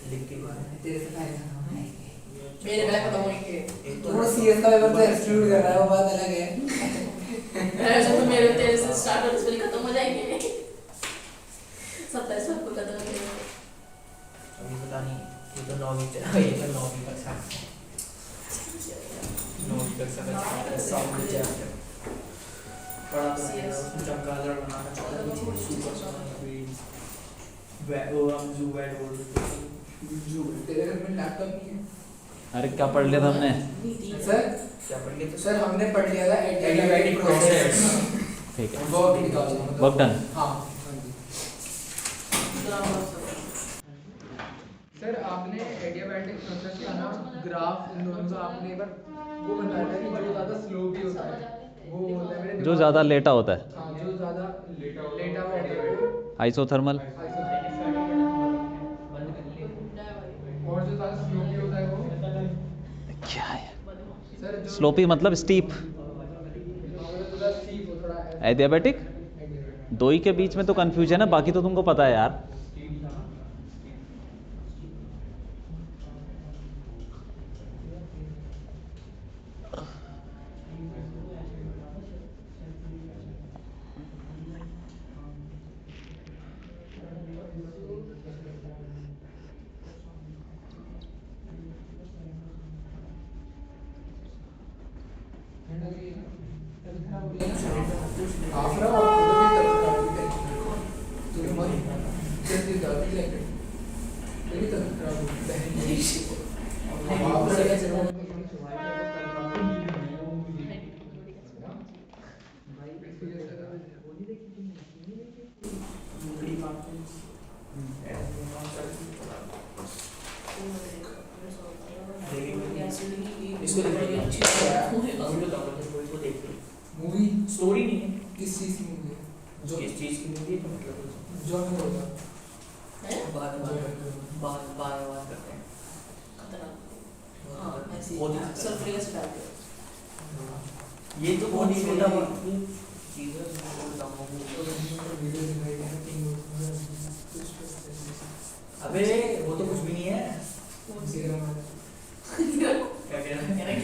लिख के तेरे से फायदा मेरे वाला खत्म हो गया। एक तो वो सीएस का पेपर तो एक्सक्लूड कर रहा है, वो बात अलग है। ऐसा तो मेरे तेरे से स्टार्ट होने से खत्म हो जाएंगे। 27 को खत्म हो जाएंगे। अभी पता नहीं, ये तो 9वीं ये तो 9वीं कक्षा 9वीं कक्षा का साउंड चैप्टर पढ़ा तो है, उसमें चमगादड़ बनाना चाहता है, कुछ सुपर सोनिक वो हम जू वेड जो तेरे घर में लैपटॉप नहीं है? अरे क्या पढ़ लिया था हमने? सर क्या पढ़ लिए? तो सर हमने पढ़ लिया था एडियाबैटिक प्रोसेस। ठीक है, वर्क निकालना मतलब वर्क डन। हाँ सर आपने एडियाबैटिक प्रोसेस का ना ग्राफ इन दोनों का आपने एक बार वो बनाया था कि जो ज़्यादा स्लो भी होता है वो होता है मेरे जो दिमाग ज़्यादा में। लेटा होता है हाँ जो ज़्यादा लेटा हुआ होता है वो आइसोथर्मल। बंद कर ले। और जो ज़्यादा स्लो भी होता है वो क्या है? सर जो स्लोपी मतलब स्टीप। मतलब थोड़ा स्टीप हो थोड़ा एडियाबेटिक दो ही के बीच में तो कंफ्यूजन है, बाकी तो तुमको पता है यार। इसको देखो, अच्छी मूवी बताओ, मूवी को देख लो। मूवी स्टोरी नहीं है, किस चीज़ की मूवी है? जो इस चीज की मूवी है तो मतलब जो हमें होगा बात करते हैं। वो ये तो बहुत ही छोटा चीज है, मैं बताऊंगा। अबे वो तो कुछ भी नहीं है। क्या कह रहा है?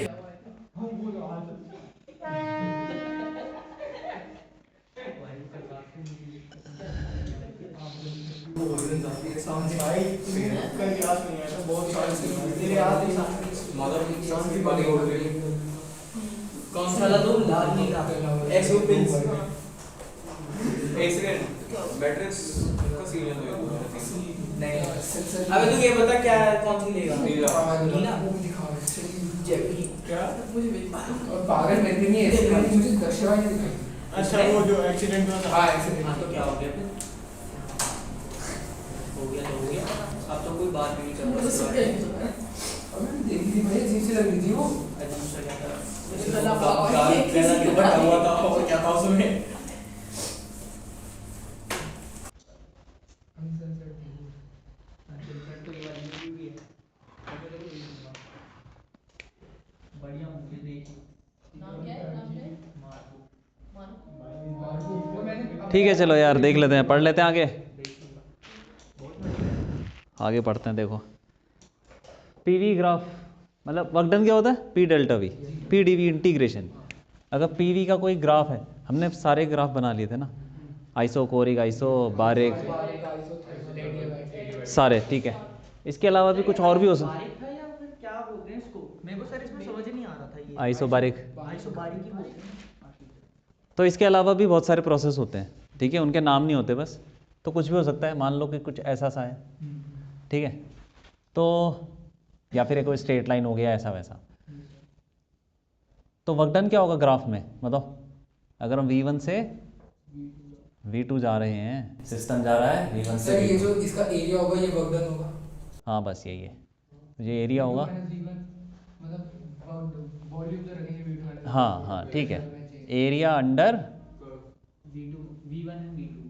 कौन सा वाला? तो लाल नीला एक्सोपिल्स। एक सेकंड, मैट्रिक्स का सीरियल है नहीं। अबे तू ये बता क्या कौन सी लेगा? नीला जेपी क्या? और पागल मेरे को नहीं ऐसे नहीं, मुझे दक्षिणा नहीं दिखाई। अच्छा वो जो एक्सीडेंट हुआ था। हाँ एक्सीडेंट तो क्या हो गया फिर? हो गया तो हो गया, अब तो कोई बात भी नहीं कर रहा। अबे मैंने देखी थी भाई, अजीब सी लग रही थी वो। अजीब सा क्या था? मुझे बटा हुआ था और क्या था उसमें? बढ़िया मूवी देखी। ठीक है चलो यार, देख लेते हैं, पढ़ लेते हैं आगे। आगे पढ़ते हैं। देखो पीवी ग्राफ मतलब वर्क डन क्या होता है? P delta V, P D V integration. अगर पीवी का कोई ग्राफ है, हमने सारे ग्राफ बना लिए थे ना, आइसोकोरिक, आइसोबारिक, सारे। ठीक है, इसके अलावा भी कुछ और भी हो सकता है। बारीक था या फिर क्या बोलते हैं इसको? मेरे को सर इसमें समझ नहीं आ रहा था ये। आइसोबारिक। आइसोबारिक ही बोलते हैं। तो इसके अलावा भी बहुत सारे प्रोसेस होते हैं, ठीक है, उनके नाम नहीं होते बस। तो कुछ भी हो सकता है, मान लो कि कुछ ऐसा सा है, ठीक है, तो या फिर कोई स्ट्रेट लाइन हो गया ऐसा वैसा। तो वर्क डन क्या होगा ग्राफ में बताओ? अगर हम V1 से V2 जा रहे हैं, सिस्टम जा रहा है V1 से सर ये V2। जो इसका एरिया होगा ये वर्क डन होगा। हाँ बस यही है, ये एरिया होगा। मतलब वॉल्यूम जो रखेंगे वीडियो में। हाँ हाँ ठीक है, area under V1 and V2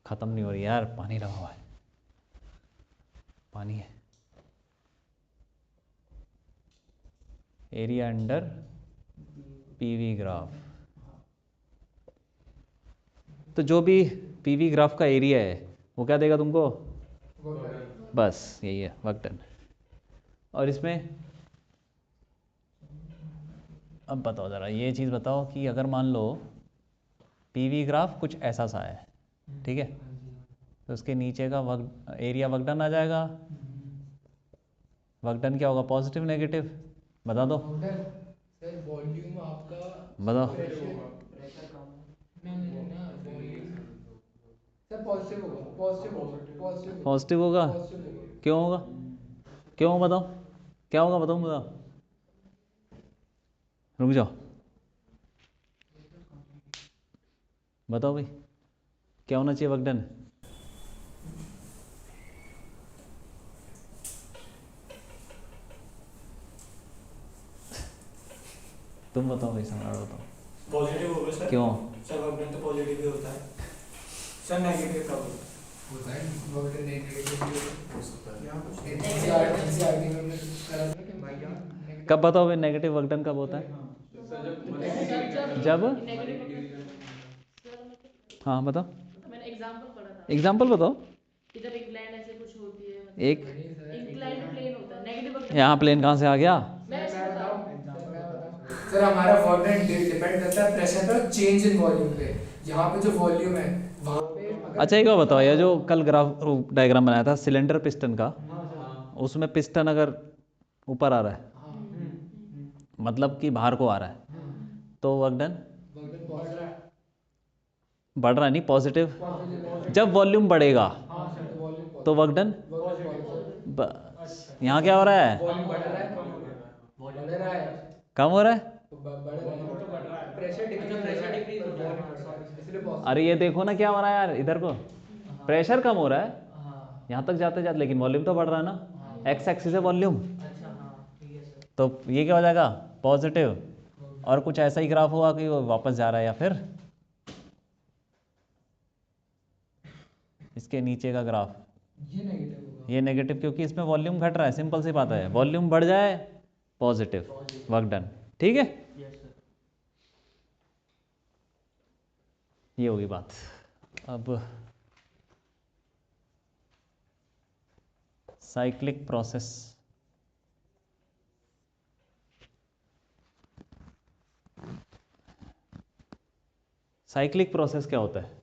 ख़त्म नहीं हो रही यार, पानी लगा हुआ है, पानी है। एरिया अंडर पीवी ग्राफ, तो जो भी पीवी ग्राफ का एरिया है वो क्या देगा तुमको? बस यही है वर्क डन। और इसमें अब बताओ ज़रा ये चीज़ बताओ कि अगर मान लो पीवी ग्राफ कुछ ऐसा सा है, ठीक है, तो उसके नीचे का वर्क एरिया वर्क डन आ जाएगा। वर्क डन क्या होगा? Positive negative? बता दो, सर वॉल्यूम आपका बताओ। सर पॉजिटिव होगा, पॉजिटिव होगा, पॉजिटिव पॉजिटिव होगा? पॉजिटिव होगा। क्यों होगा? क्यों बताओ, क्या होगा बताओ, बताओ, रुक जाओ, बताओ भाई क्या होना चाहिए वर्क डन? तुम बताओ भाई, सम्राट बताओ। पॉजिटिव होगा सर। क्यों? सर वर्क डन तो पॉजिटिव ही होता है सर। नेगेटिव कब होता है वर्क डन नेगेटिव हो सकता है? एनसीईआरटी में हमने करा था कि भाई कब बताओ भाई नेगेटिव वर्क डन कब होता है? जब हाँ बताओ, मैंने एग्जांपल पढ़ा था एग्जाम्पल बताओ। कि जब इंक्लाइन ऐसे कुछ होती है, मतलब एक इंक्लाइन प्लेन होता है, नेगेटिव यहाँ प्लेन कहाँ से आ गया? मैं ऐसे बताऊं। सर हमारा वर्क डन डिपेंड करता है प्रेशर पर, चेंज इन वॉल्यूम पे। यहाँ पे जो वॉल्यूम है वहाँ पे अगर अच्छा एक बार बताओ, ये जो कल ग्राफ डायग्राम बनाया था सिलेंडर पिस्टन का, उसमें पिस्टन अगर ऊपर आ रहा है मतलब कि बाहर को आ रहा है, तो वर्क डन वर्क डन बढ़ रहा है। बढ़ रहा है, नहीं पॉजिटिव। जब वॉल्यूम बढ़ेगा हाँ सर वॉल्यूम तो वर्क डन यहाँ क्या हो रहा है? वॉल्यूम बढ़ रहा है, बढ़ रहा है, कम हो रहा है? तो बढ़ रहा है, प्रेशर डिक्रीज हो रहा है, इसलिए पॉजिटिव। अरे ये देखो ना क्या हो रहा है यार, इधर को प्रेशर कम हो रहा है हाँ यहाँ तक जाते जाते, लेकिन वॉल्यूम तो बढ़ रहा है ना। एक्स एक्सिस है वॉल्यूम, अच्छा हाँ ठीक है सर। तो ये क्या हो जाएगा? पॉजिटिव। और कुछ ऐसा ही ग्राफ होगा कि वो वापस जा रहा है, या फिर इसके नीचे का ग्राफ ये नेगेटिव होगा। ये नेगेटिव, क्योंकि इसमें वॉल्यूम घट रहा है। सिंपल सी बात है, वॉल्यूम बढ़ जाए पॉजिटिव, वर्क डन। ठीक है, ये होगी बात। अब साइक्लिक प्रोसेस, साइक्लिक प्रोसेस क्या होता है?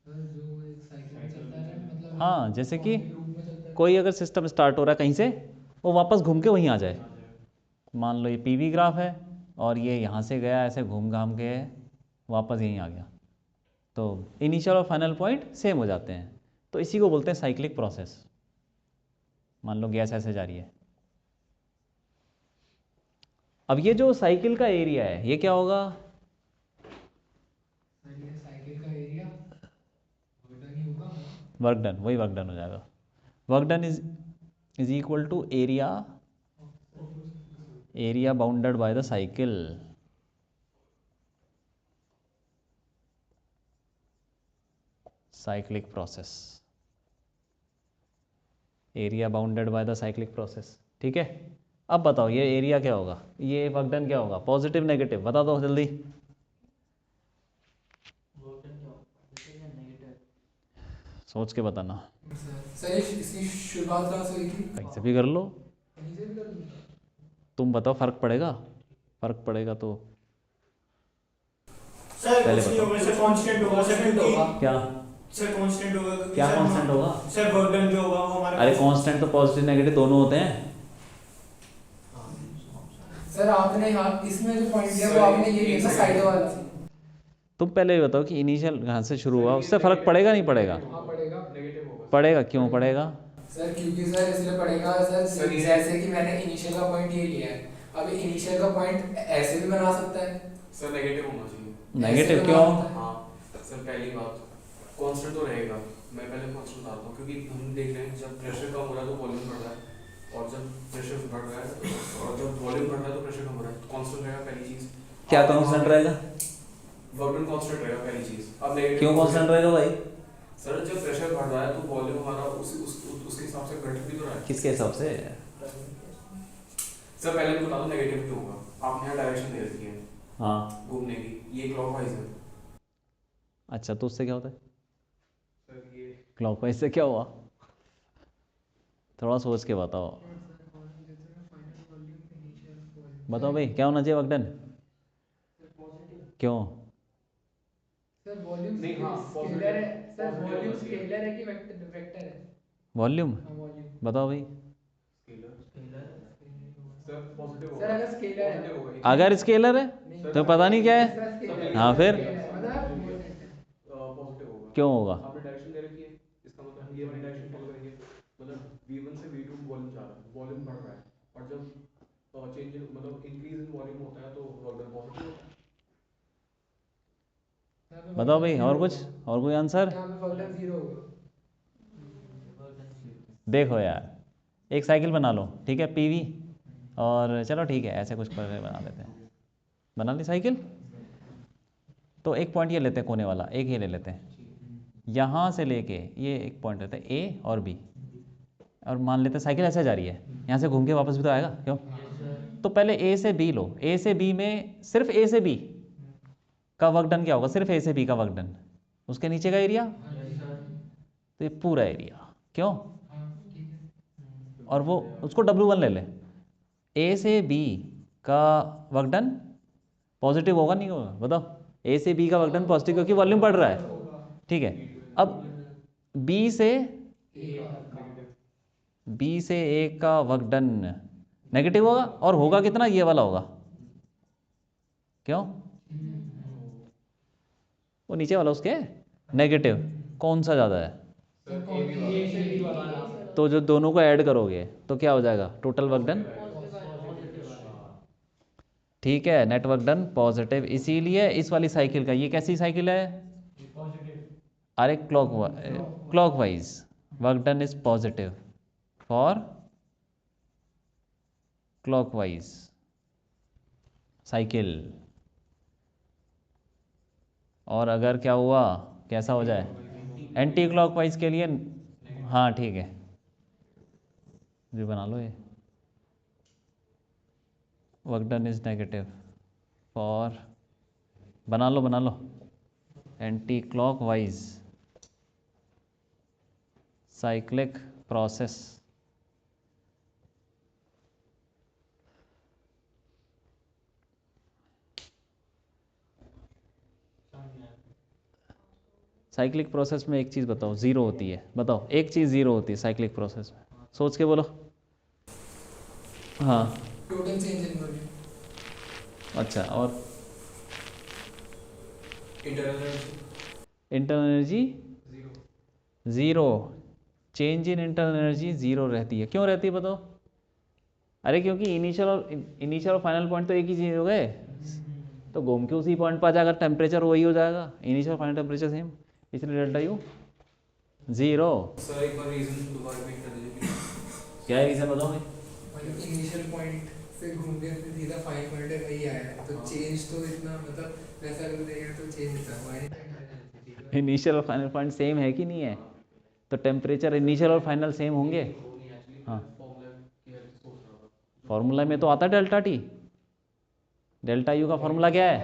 जो एक साइकिल में चलता है ना, मतलब हाँ, जैसे कि लूप में चलता है। कोई अगर सिस्टम स्टार्ट हो रहा है कहीं से, वो वापस घूम के वहीं आ जाए। मान लो ये पीवी ग्राफ है और ये यहाँ से गया ऐसे घूम घाम के वापस यहीं आ गया, तो इनिशियल और फाइनल पॉइंट सेम हो जाते हैं। तो इसी को बोलते हैं साइक्लिक प्रोसेस। मान लो गैस ऐसे जा रही है, अब ये जो साइकिल का एरिया है ये क्या होगा? साइकिल का एरिया वर्क डन ही होगा। वर्क डन, वही वर्क डन हो जाएगा। Work done is equal to area bounded by the cycle. Cyclic process, area bounded by the cyclic process. ठीक है, अब बताओ ये एरिया क्या होगा, ये वर्क डन क्या होगा? Positive negative? बता दो जल्दी। सोच के बताना, सर इसकी शुरुआत कहाँ से हुई थी? कहीं से भी कर लो, कहीं से भी कर दूँ? तुम बताओ। फर्क पड़ेगा? फर्क पड़ेगा तो सर पहले कुछ नहीं बताओ। होगा सर, कांस्टेंट होगा सर, क्योंकि क्या सर कांस्टेंट होगा क्योंकि क्या सर कांस्टेंट होगा? सर वर्क डन जो होगा वो हमारे अरे पास- कांस्टेंट तो पॉजिटिव नेगेटिव दोनों होते हैं। सर आपने यहाँ इसमें जो पॉइंट दिया वो आपने ये लिया ना साइड वाला। तुम पहले ये बताओ कि इनिशियल कहाँ से शुरू हुआ, उससे फर्क पड़ेगा नहीं पड़ेगा? हाँ पड़ेगा, नेगेटिव होगा पड़ेगा, क्यों पड़ेगा? सर, क्योंकि सर इसलिए पड़ेगा सर जैसे कि मैंने इनिशियल का पॉइंट ये लिया है, अब इनिशियल का पॉइंट ऐसे भी बना सकता है। सर नेगेटिव होना चाहिए। नेगेटिव ऐसे क्यों? बना सकता है। हाँ सर, पहली बात कांस्टेंट तो रहेगा। मैं पहले कांस्टेंट बताता हूँ, क्योंकि हम देख रहे हैं जब प्रेशर कम हो रहा है तो वॉल्यूम बढ़ रहा है, और जब प्रेशर बढ़ रहा है और जब वॉल्यूम बढ़ रहा है तो प्रेशर कम हो रहा है। कांस्टेंट रहेगा पहली चीज। क्या कांस्टेंट रहेगा? वर्क डन कांस्टेंट रहेगा पहली चीज। अब नेगेटिव क्यों कांस्टेंट रहेगा भाई? सर जब प्रेशर बढ़ रहा है तो वॉल्यूम हमारा उसके हिसाब से घट भी तो रहा है। किसके हिसाब से? सर पहले मैं बता दूं नेगेटिव क्यों होगा। आपने यहाँ डायरेक्शन दे रखी है, हाँ घूमने की, ये क्लॉकवाइज है अच्छा, तो उससे क्या होता है? सर। ये क्लॉकवाइज से क्या हुआ? थोड़ा सोच के बताओ। बताओ भाई, क्या होना चाहिए वक्डन? क्यों? सर वॉल्यूम नहीं, हाँ, स्केलर है सर, positive वॉल्यूम होना चाहिए। स्केलर है कि वेक्टर वेक्टर है? वॉल्यूम हाँ वॉल्यूम। बताओ भाई। सर पॉजिटिव सर अगर स्केलर है, पॉजिटिव होगा। अगर स्केलर है तो पता नहीं क्या है। दूसरा स्केलर है, हाँ फिर? स्केलर है, मतलब आप बोल सकते हैं। पॉजिटिव होगा। क्यों होगा? आपने डायरेक्शन दे रखी है, इसका मतलब ये वाली डायरेक्शन फॉलो करेंगे, मतलब v1 से v2 वॉल्यूम जा रहा है, वॉल्यूम बढ़ रहा है, और जब चेंज इन मतलब इंक्रीज इन वॉल्यूम होता है तो वर्क पॉजिटिव होता है। यहाँ पे बताओ वॉल्यूम भाई, जीरो और कुछ, होगा। और कोई आंसर? यहाँ पे वॉल्यूम जीरो होगा। देखो यार, एक साइकिल बना लो, ठीक है, पीवी, और चलो ठीक है, ऐसे कुछ कर बना लेते हैं। बना ली साइकिल, तो एक पॉइंट ये लेते हैं कोने वाला, एक ये ले लेते हैं, यहाँ से लेके ये एक पॉइंट लेते हैं ए और बी, और मान लेते हैं साइकिल ऐसे जा रही है, यहाँ से घूम के वापस भी तो आएगा, क्यों? तो पहले ए से बी लो, ए से बी में सिर्फ ए से बी का वर्क डन क्या होगा? सिर्फ ए से बी का वर्क डन, उसके नीचे का एरिया, तो ये पूरा एरिया, क्यों? और वो उसको W1 ले ले। ए से बी का वर्क डन पॉजिटिव होगा नहीं होगा? बताओ। ए से बी का वर्क डन पॉजिटिव, क्योंकि वॉल्यूम बढ़ रहा है, ठीक है। अब बी से ए का वर्क डन नेगेटिव होगा, और होगा कितना? ये वाला होगा, क्यों? वो नीचे वाला उसके नेगेटिव, कौन सा ज़्यादा है? तो जो दोनों को ऐड करोगे तो क्या हो जाएगा? टोटल वर्क डन, ठीक है, नेट वर्क डन पॉजिटिव। इसीलिए इस वाली साइकिल का, ये कैसी साइकिल है? अरे clockwise work done is positive for clockwise cycle. और अगर क्या हुआ, कैसा हो जाए? एंटी क्लॉकवाइज के लिए, हाँ ठीक है जी, बना लो ये, work done is negative for, बना लो anti clockwise cyclic process. Cyclic process में एक चीज़ बताओ ज़ीरो होती है, बताओ एक चीज़ ज़ीरो होती है साइक्लिक प्रोसेस में, सोच के बोलो। हाँ टोटल चेंज इन वॉल्यूम। अच्छा, और internal internal energy zero, change in internal energy zero रहती है। क्यों रहती है बताओ? अरे क्योंकि इनिशियल और फाइनल पॉइंट तो एक ही चीज़ हो गए, तो घूम के उसी पॉइंट पर आ जाएगा, टेम्परेचर वही हो जाएगा, इनिशियल फाइनल टेम्परेचर सेम, इसलिए डेल्टा यू ज़ीरो। सर एक बार रीजन दोबारा रिपीट कर दीजिए। क्या है रीज़न बताओ भाई? मतलब इनिशियल पॉइंट से घूम के फिर सीधा फाइनल पॉइंट है वही आया है, तो चेंज तो इतना मतलब वैसा कर देगा तो चेंज होता है। इनिशियल और फाइनल पॉइंट सेम है कि नहीं है? तो टेम्परेचर इनिशियल और फाइनल सेम होंगे। हाँ, फॉर्मूला में तो आता है डेल्टा टी, डेल्टा यू का फॉर्मूला क्या है?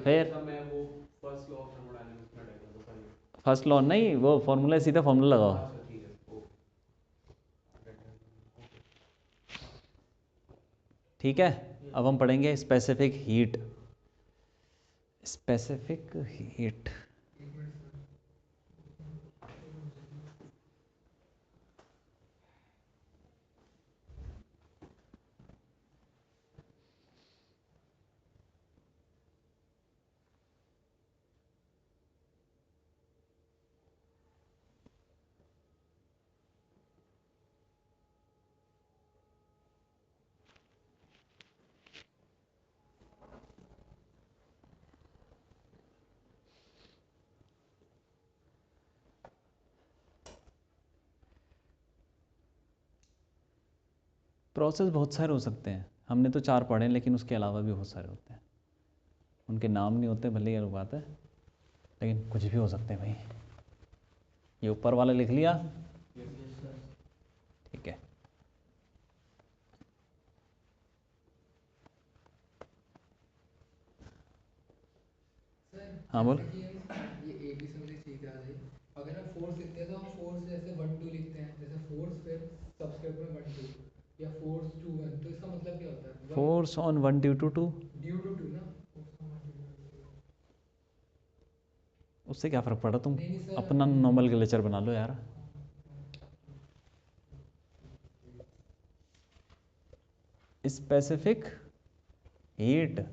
फिर मैं वो फर्स्ट लॉ ऑफ थर्मोडायनामिक्स में डाल दूंगा सर। फर्स्ट लॉ नहीं, वो फॉर्मूला सीधा फॉर्मूला लगाओ। अच्छा ठीक है, ठीक है, अब हम पढ़ेंगे specific heat. Specific heat, process बहुत सारे हो सकते हैं, हमने तो 4 पढ़े हैं, लेकिन उसके अलावा भी बहुत सारे होते हैं, उनके नाम नहीं होते, भले ही अलग बात है, लेकिन कुछ भी हो सकते हैं भाई। ये ऊपर वाला लिख लिया, ठीक है। हाँ बोल। ये ए बी से मुझे चीज़ याद आई। अगर हम फोर्स लिखते हैं तो हम फोर्स जैसे 1 2 लिखते हैं, जैसे फोर्स फिर सबस्क्रिप्ट में 1 2 या फोर्स 2 1, तो इसका मतलब क्या होता है? Force on 1 due to 2, due to 2 ना, फोर्स ऑन 1 2। उससे क्या फ़र्क पड़ा, तुम नहीं, नहीं सर, अपना नॉर्मल लेक्चर बना लो यार। स्पेसिफिक हीट,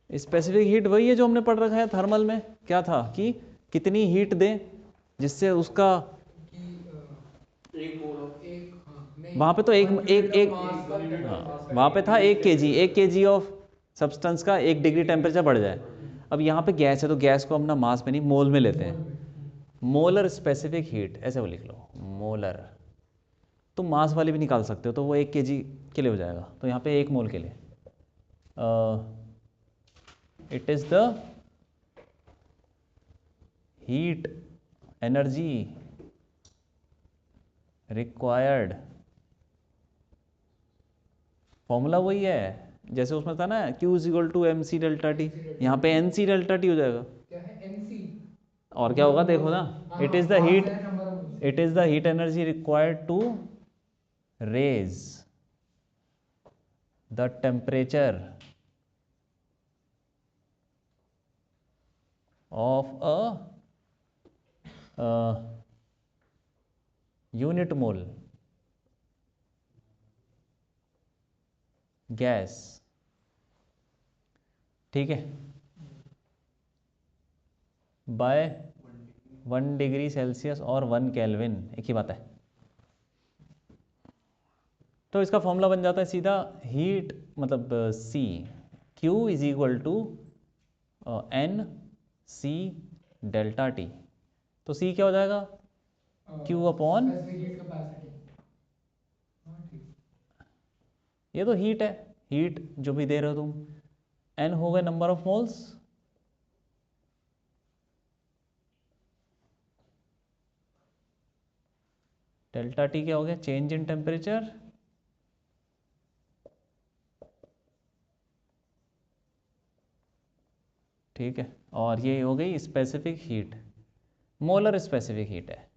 स्पेसिफिक हीट वही है जो हमने पढ़ रखा है थर्मल में। क्या था कि कितनी हीट दें जिससे उसका एक मोल वहाँ पे तो एक हाँ, वहाँ पे था 1 kg ऑफ सब्सटेंस का 1 डिग्री टेम्परेचर बढ़ जाए। अब यहाँ पे गैस है तो गैस को हम ना मास में नहीं मोल में लेते हैं। मोलर स्पेसिफिक हीट ऐसे वो लिख लो, मोलर। तुम मास वाली भी निकाल सकते हो तो वो 1 kg के लिए हो जाएगा, तो यहाँ पे 1 मोल के लिए it is the heat energy required. Formula वही है जैसे उसमें था ना, Q is equal to MC delta T, यहाँ पे NC डेल्टा टी हो जाएगा। क्या है NC? और क्या होगा देखो ना, it is the heat, it is the heat energy required to raise the temperature of a unit mole gas. ठीक है, बाय 1 डिग्री सेल्सियस और 1 केल्विन, एक ही बात है। तो इसका फॉर्मूला बन जाता है सीधा, हीट मतलब C, Q is equal to NC delta T. तो C क्या हो जाएगा, Q अपॉन, ये तो हीट है, हीट जो भी दे रहे हो तुम, N हो गए number of moles, delta T क्या हो गया, चेंज इन टेम्परेचर, ठीक है। और ये हो गई specific heat, molar specific heat है।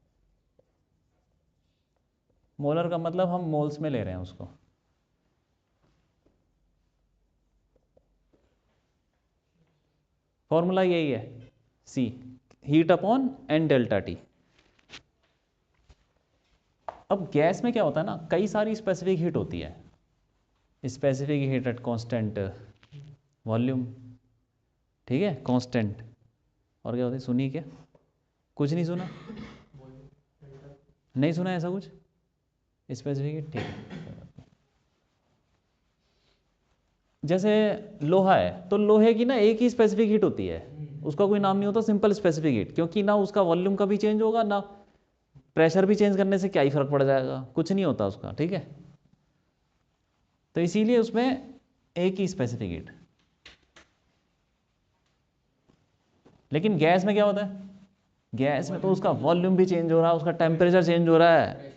मोलर का मतलब हम मोल्स में ले रहे हैं उसको। फॉर्मूला यही है, C heat upon N delta T. अब गैस में क्या होता है ना, कई सारी स्पेसिफिक हीट होती है। Specific heat at constant volume, ठीक है, कांस्टेंट। और क्या होती है, सुनी क्या, कुछ नहीं सुना, नहीं सुना ऐसा कुछ स्पेसिफिक हीट, ठीक है। जैसे लोहा है तो लोहे की ना एक ही स्पेसिफिक हीट होती है, उसका कोई नाम नहीं होता, सिंपल स्पेसिफिक हीट, क्योंकि ना उसका वॉल्यूम कभी चेंज होगा ना प्रेशर भी चेंज करने से क्या ही फर्क पड़ जाएगा, कुछ नहीं होता उसका, ठीक है। तो इसीलिए उसमें एक ही स्पेसिफिक हीट। लेकिन गैस में क्या होता है, गैस में तो उसका वॉल्यूम भी चेंज हो रहा है, उसका टेम्परेचर चेंज हो रहा है,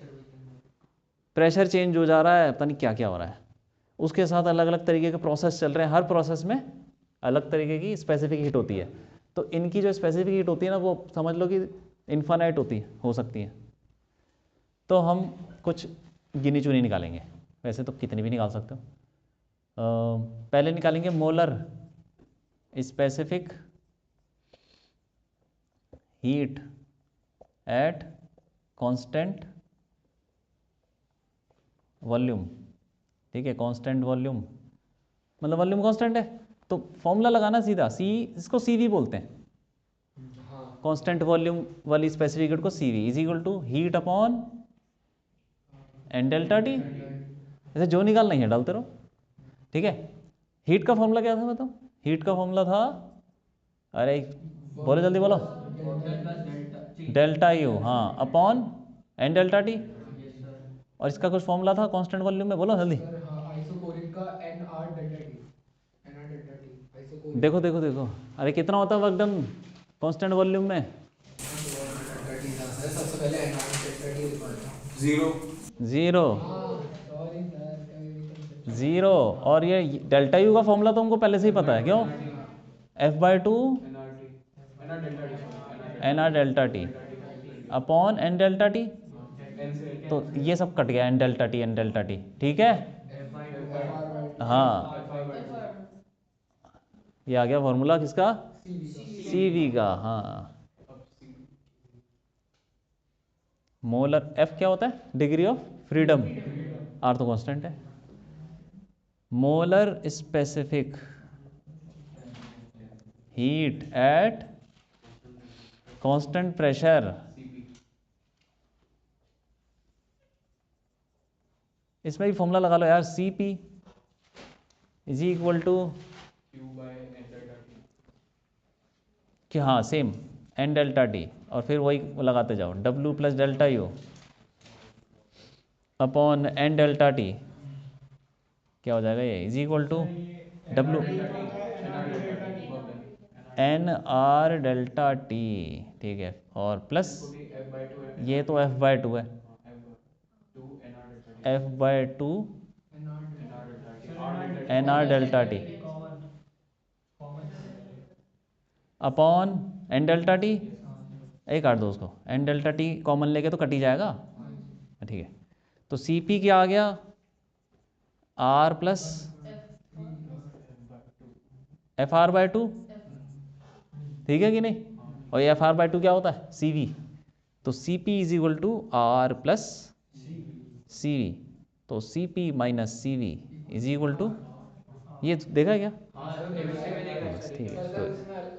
प्रेशर चेंज हो जा रहा है, पता नहीं क्या क्या हो रहा है, उसके साथ अलग अलग तरीके के प्रोसेस चल रहे हैं, हर प्रोसेस में अलग तरीके की स्पेसिफिक हीट होती है। तो इनकी जो स्पेसिफिक हीट होती है ना, वो समझ लो कि इन्फानाइट होती है, हो सकती है। तो हम कुछ गिनी चुनी निकालेंगे, वैसे तो कितनी भी निकाल सकते हो। पहले निकालेंगे molar specific heat at constant volume, ठीक है, कांस्टेंट वॉल्यूम मतलब वॉल्यूम कांस्टेंट है, तो फॉर्मूला लगाना सीधा, C, इसको CV बोलते हैं, कांस्टेंट वॉल्यूम वाली स्पेसिफिक हीट को CV is equal to heat upon N delta T. ऐसे जो निकालना ही है डालते रहो, ठीक है। हीट का फॉर्मूला क्या था बताओ, हीट का फॉर्मूला था, अरे बोलो जल्दी बोलो, डेल्टा U, हाँ, अपॉन N डेल्टा टी। और इसका कुछ फॉर्मूला था कांस्टेंट वॉल्यूम में, बोलो जल्दी। आइसोकोरिक का NR delta T, NR delta T isochoric. देखो देखो देखो, अरे कितना होता है वर्क डन कांस्टेंट वॉल्यूम में, सबसे पहले NR डेल्टा टी लिखा था, 0 0 सॉरी सर, 0। और ये डेल्टा U का फॉर्मूला तो हमको पहले से ही पता है, क्यों, F/2 NR delta T NR delta T upon N delta T. N से तो ये सब कट गया, N डेल्टा टी, ठीक है। हाँ, ये आ गया फॉर्मूला किसका, CV का। हाँ, मोलर F क्या होता है, डिग्री ऑफ फ्रीडम, R तो कांस्टेंट है। Molar specific heat at constant pressure, इसमें भी फॉर्मूला लगा लो यार, CP इज इक्वल टू कि हाँ सेम N डेल्टा टी, और फिर वही लगाते जाओ, W plus delta U upon N delta T, क्या हो जाएगा ये, is equal to W NR delta T, ठीक है, और प्लस ये तो F/2 है, F/2 NR delta T upon N delta T, एक काट दो उसको, N डेल्टा टी कॉमन लेके तो कट ही जाएगा, ठीक है। तो CP क्या आ गया, R प्लस FR/2, ठीक है कि नहीं, और ये FR/2 क्या होता है, CV, तो CP is equal to R plus CV, तो CP minus CV is equal to, ये देखा है क्या, बस ठीक है। तो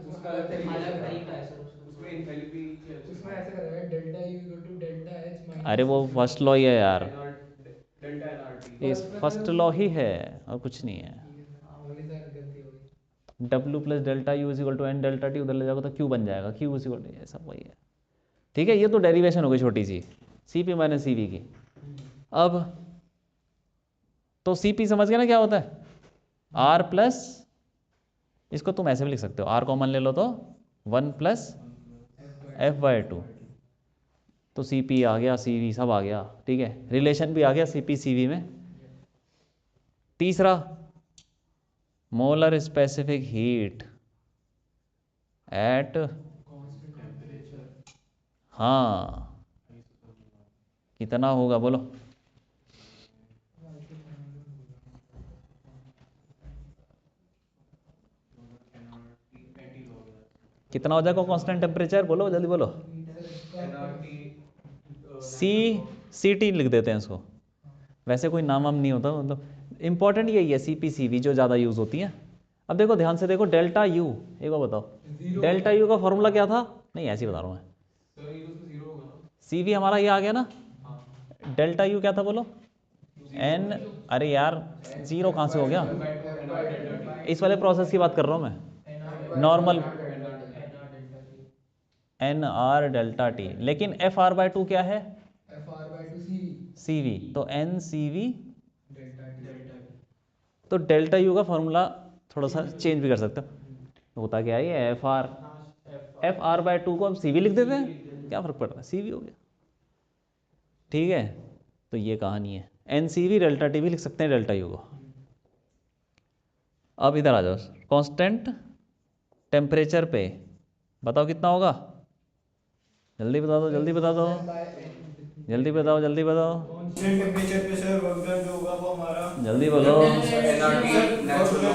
उसमें अलग तरीका है सर, उसमें इनफिनिटी उसमें ऐसे करा है delta U equal to delta H minus, अरे वो फर्स्ट लॉ ही है यार, डेल्टा NRT ये फर्स्ट लॉ ही है और कुछ नहीं है। वही सर गलती हो गई। W plus delta U is equal to N delta T, उधर ले जाओगे तो Q बन जाएगा, Q इज इक्वल टू, ये सब वही है, ठीक है। ये तो डेरिवेशन हो गई छोटी सी, CP माइनस CV की। अब तो CP समझ गए ना क्या होता है, R प्लस, इसको तुम ऐसे भी लिख सकते हो, R कॉमन ले लो तो 1 प्लस F/2, तो CP आ गया, CV सब आ गया, ठीक है, रिलेशन भी आ गया CP CV में। तीसरा, मोलर स्पेसिफिक हीट एट, हाँ कितना होगा बोलो, कितना हो जाएगा कांस्टेंट टेम्परेचर, बोलो जल्दी बोलो। CT लिख देते हैं इसको, वैसे कोई नाम वाम नहीं होता, मतलब इंपॉर्टेंट यही है CP CV जो ज़्यादा यूज़ होती हैं। अब देखो ध्यान से देखो, डेल्टा U, एक बार बताओ डेल्टा U का फॉर्मूला क्या था, नहीं ऐसे ही बता रहा हूँ मैं, CV हमारा ये आ गया ना, डेल्टा U क्या था बोलो, N, अरे यार जीरो कहाँ से हो गया, इस वाले प्रोसेस की बात कर रहा हूँ मैं, नॉर्मल NR डेल्टा टी, लेकिन FR/2 क्या है, FR/2 CV, तो NCV, डेल्टा टी, तो डेल्टा U का फॉर्मूला थोड़ा सा चेंज भी कर सकते हो, होता क्या है ये FR/2 को हम CV लिख देते हैं, क्या फ़र्क पड़ रहा है, CV हो गया, ठीक है। तो ये कहानी है, NCV डेल्टा टी भी लिख सकते हैं डेल्टा U को। अब इधर आ जाओ, कांस्टेंट टेम्परेचर पे बताओ कितना होगा, जल्दी बता दो, जल्दी बता दो, जल्दी बताओ, जल्दी बताओ, कांस्टेंट टेम्परेचर पे सर वर्क डन जो होगा वो हमारा, जल्दी बोलो। NRT natural law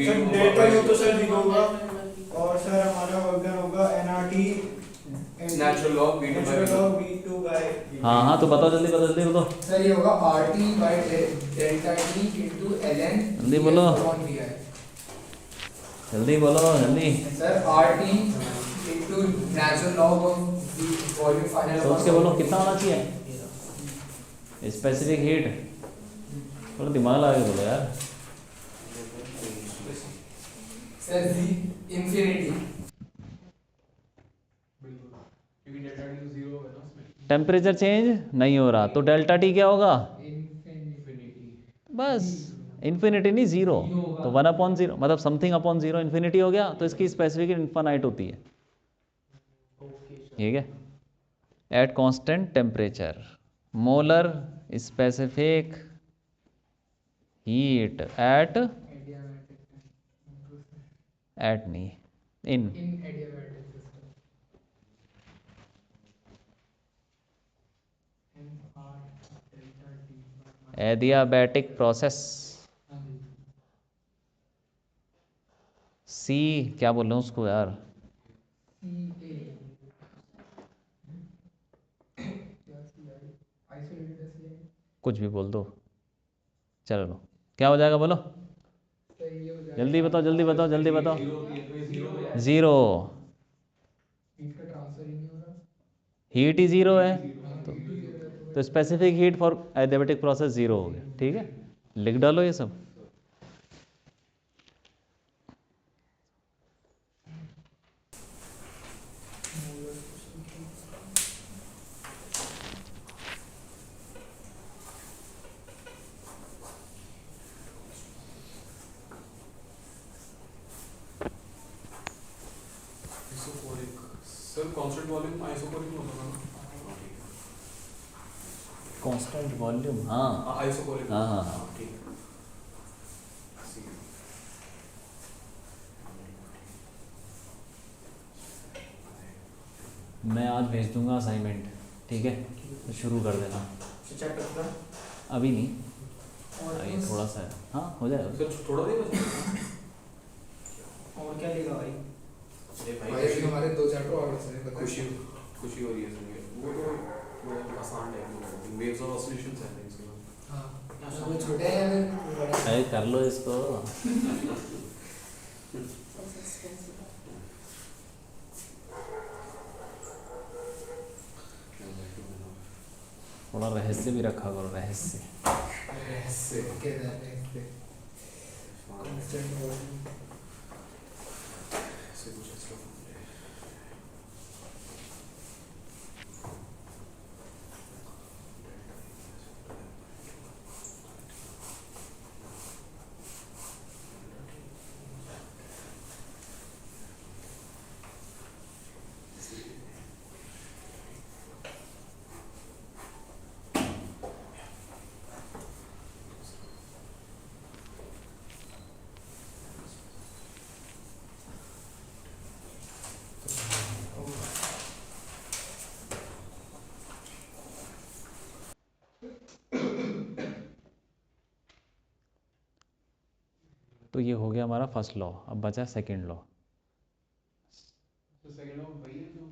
sir delta U तो सर 0 होगा, और सर हमारा वर्क डन होगा NRT natural law V2 by, हाँ हाँ तो बताओ, जल्दी बताओ, जल्दी बताओ, सर ये होगा RT by delta T into ln, जल्दी बोलो, जल्दी बोलो, जल्दी sir RT into natural log of volume final, सोच के बोलो कितना होना चाहिए स्पेसिफिक हीट, थोड़ा दिमाग लगा के बोलो यार। सर इंफिनिटी, क्योंकि डेल्टा टी तो 0 है ना उसमें, टेम्परेचर चेंज नहीं हो रहा तो डेल्टा टी क्या होगा, इंफिनिटी, बस इन्फिनिटी नहीं, जीरो, तो 1/0 मतलब समथिंग अपॉन जीरो इन्फिनिटी हो गया, तो इसकी स्पेसिफिक इन्फानाइट होती है, ठीक है। At constant temperature molar specific heat at नहीं, इन in adiabatic system. MR delta T bar adiabatic process. हाँ जी सी क्या बोल रहे हैं उसको यार, CA क्या CI isolated है CI कुछ भी बोल दो, चलो क्या हो जाएगा बोलो, सही हो जाएगा जल्दी बताओ जल्दी बताओ जल्दी बताओ। ज़ीरो, हीट का ट्रांसफर ही नहीं हो रहा हीट ही ज़ीरो है, हाँ तो हीट ही zero है तो तो specific heat for adiabatic process zero हो गया, ठीक है, लिख डालो ये सब। Isochoric sir constant volume isochoric में होता है ना? कांस्टेंट वॉल्यूम, हाँ आइसोकोरिक हाँ हाँ हाँ। ठीक है। मैं आज भेज दूंगा असाइनमेंट, ठीक है, तो शुरू कर देना। चैप्टर का अभी नहीं, और अभी थोड़ा सा है, हाँ हो जाएगा। सर थोड़ा देर बचा और क्या लेगा भाई? अरे भाई अभी हमारे 2 चैप्टर और बचे हैं पता है खुशी खुशी हो रही है सुन के, वो तो बड़ा आसान है, वेव्स और ऑसिलेशंस है इसके बाद। हाँ वो छोटे हैं या फिर बड़े हैं? अरे कर लो इसको, थोड़ा रहस्य भी रखा करो, रहस्य। ऐसे कैसे ऐसे कांस्टेंट वॉल्यूम ऐसे कुछ एक्स्ट्रा फॉर्मूले हैं। तो ये हो गया हमारा फर्स्ट लॉ, अब बचा सेकंड लॉ।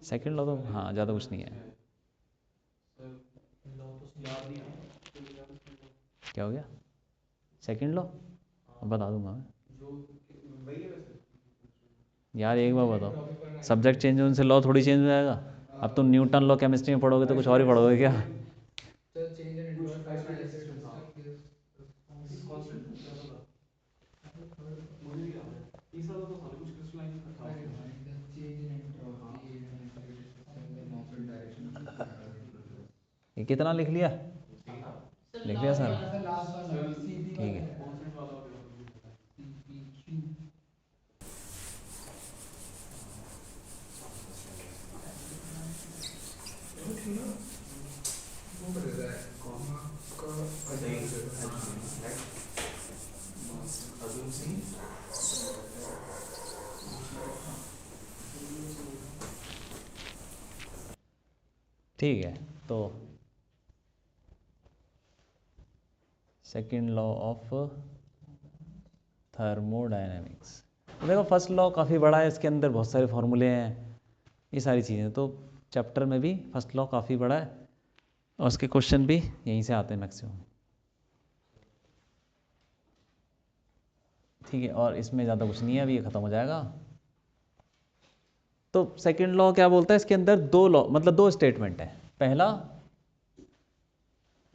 सेकंड लॉ तो हाँ ज़्यादा कुछ नहीं है। क्या हो गया सेकंड लॉ, अब बता दूंगा मैं यार, एक बार बताओ, सब्जेक्ट चेंज होने से लॉ थोड़ी चेंज हो जाएगा। अब तुम न्यूटन लॉ केमिस्ट्री में पढ़ोगे तो कुछ और ही पढ़ोगे क्या? So change in interval first acid system gives मुझे भी याद है तीसरा तो साले कुछ क्रिस्टलाइन था अरे भाई the change in entropy in an insulated system in the normal direction of the current. ये कितना लिख लिया, लिख लिया सर, सर लास्ट वाला CP ठीक है। कांस्टेंट वाला हो गया CPQ वो कर देता है का ठीक है, तो सेकंड लॉ ऑफ थर्मोडायनेमिक्स, देखो फर्स्ट लॉ काफ़ी बड़ा है, इसके अंदर बहुत सारे फॉर्मूले हैं, ये सारी चीज़ें, तो चैप्टर में भी फर्स्ट लॉ काफ़ी बड़ा है और उसके क्वेश्चन भी यहीं से आते हैं मैक्सिमम, ठीक है। और इसमें ज़्यादा कुछ नहीं है, अभी ये ख़त्म हो जाएगा। तो सेकंड लॉ क्या बोलता है, इसके अंदर दो लॉ मतलब दो स्टेटमेंट है। पहला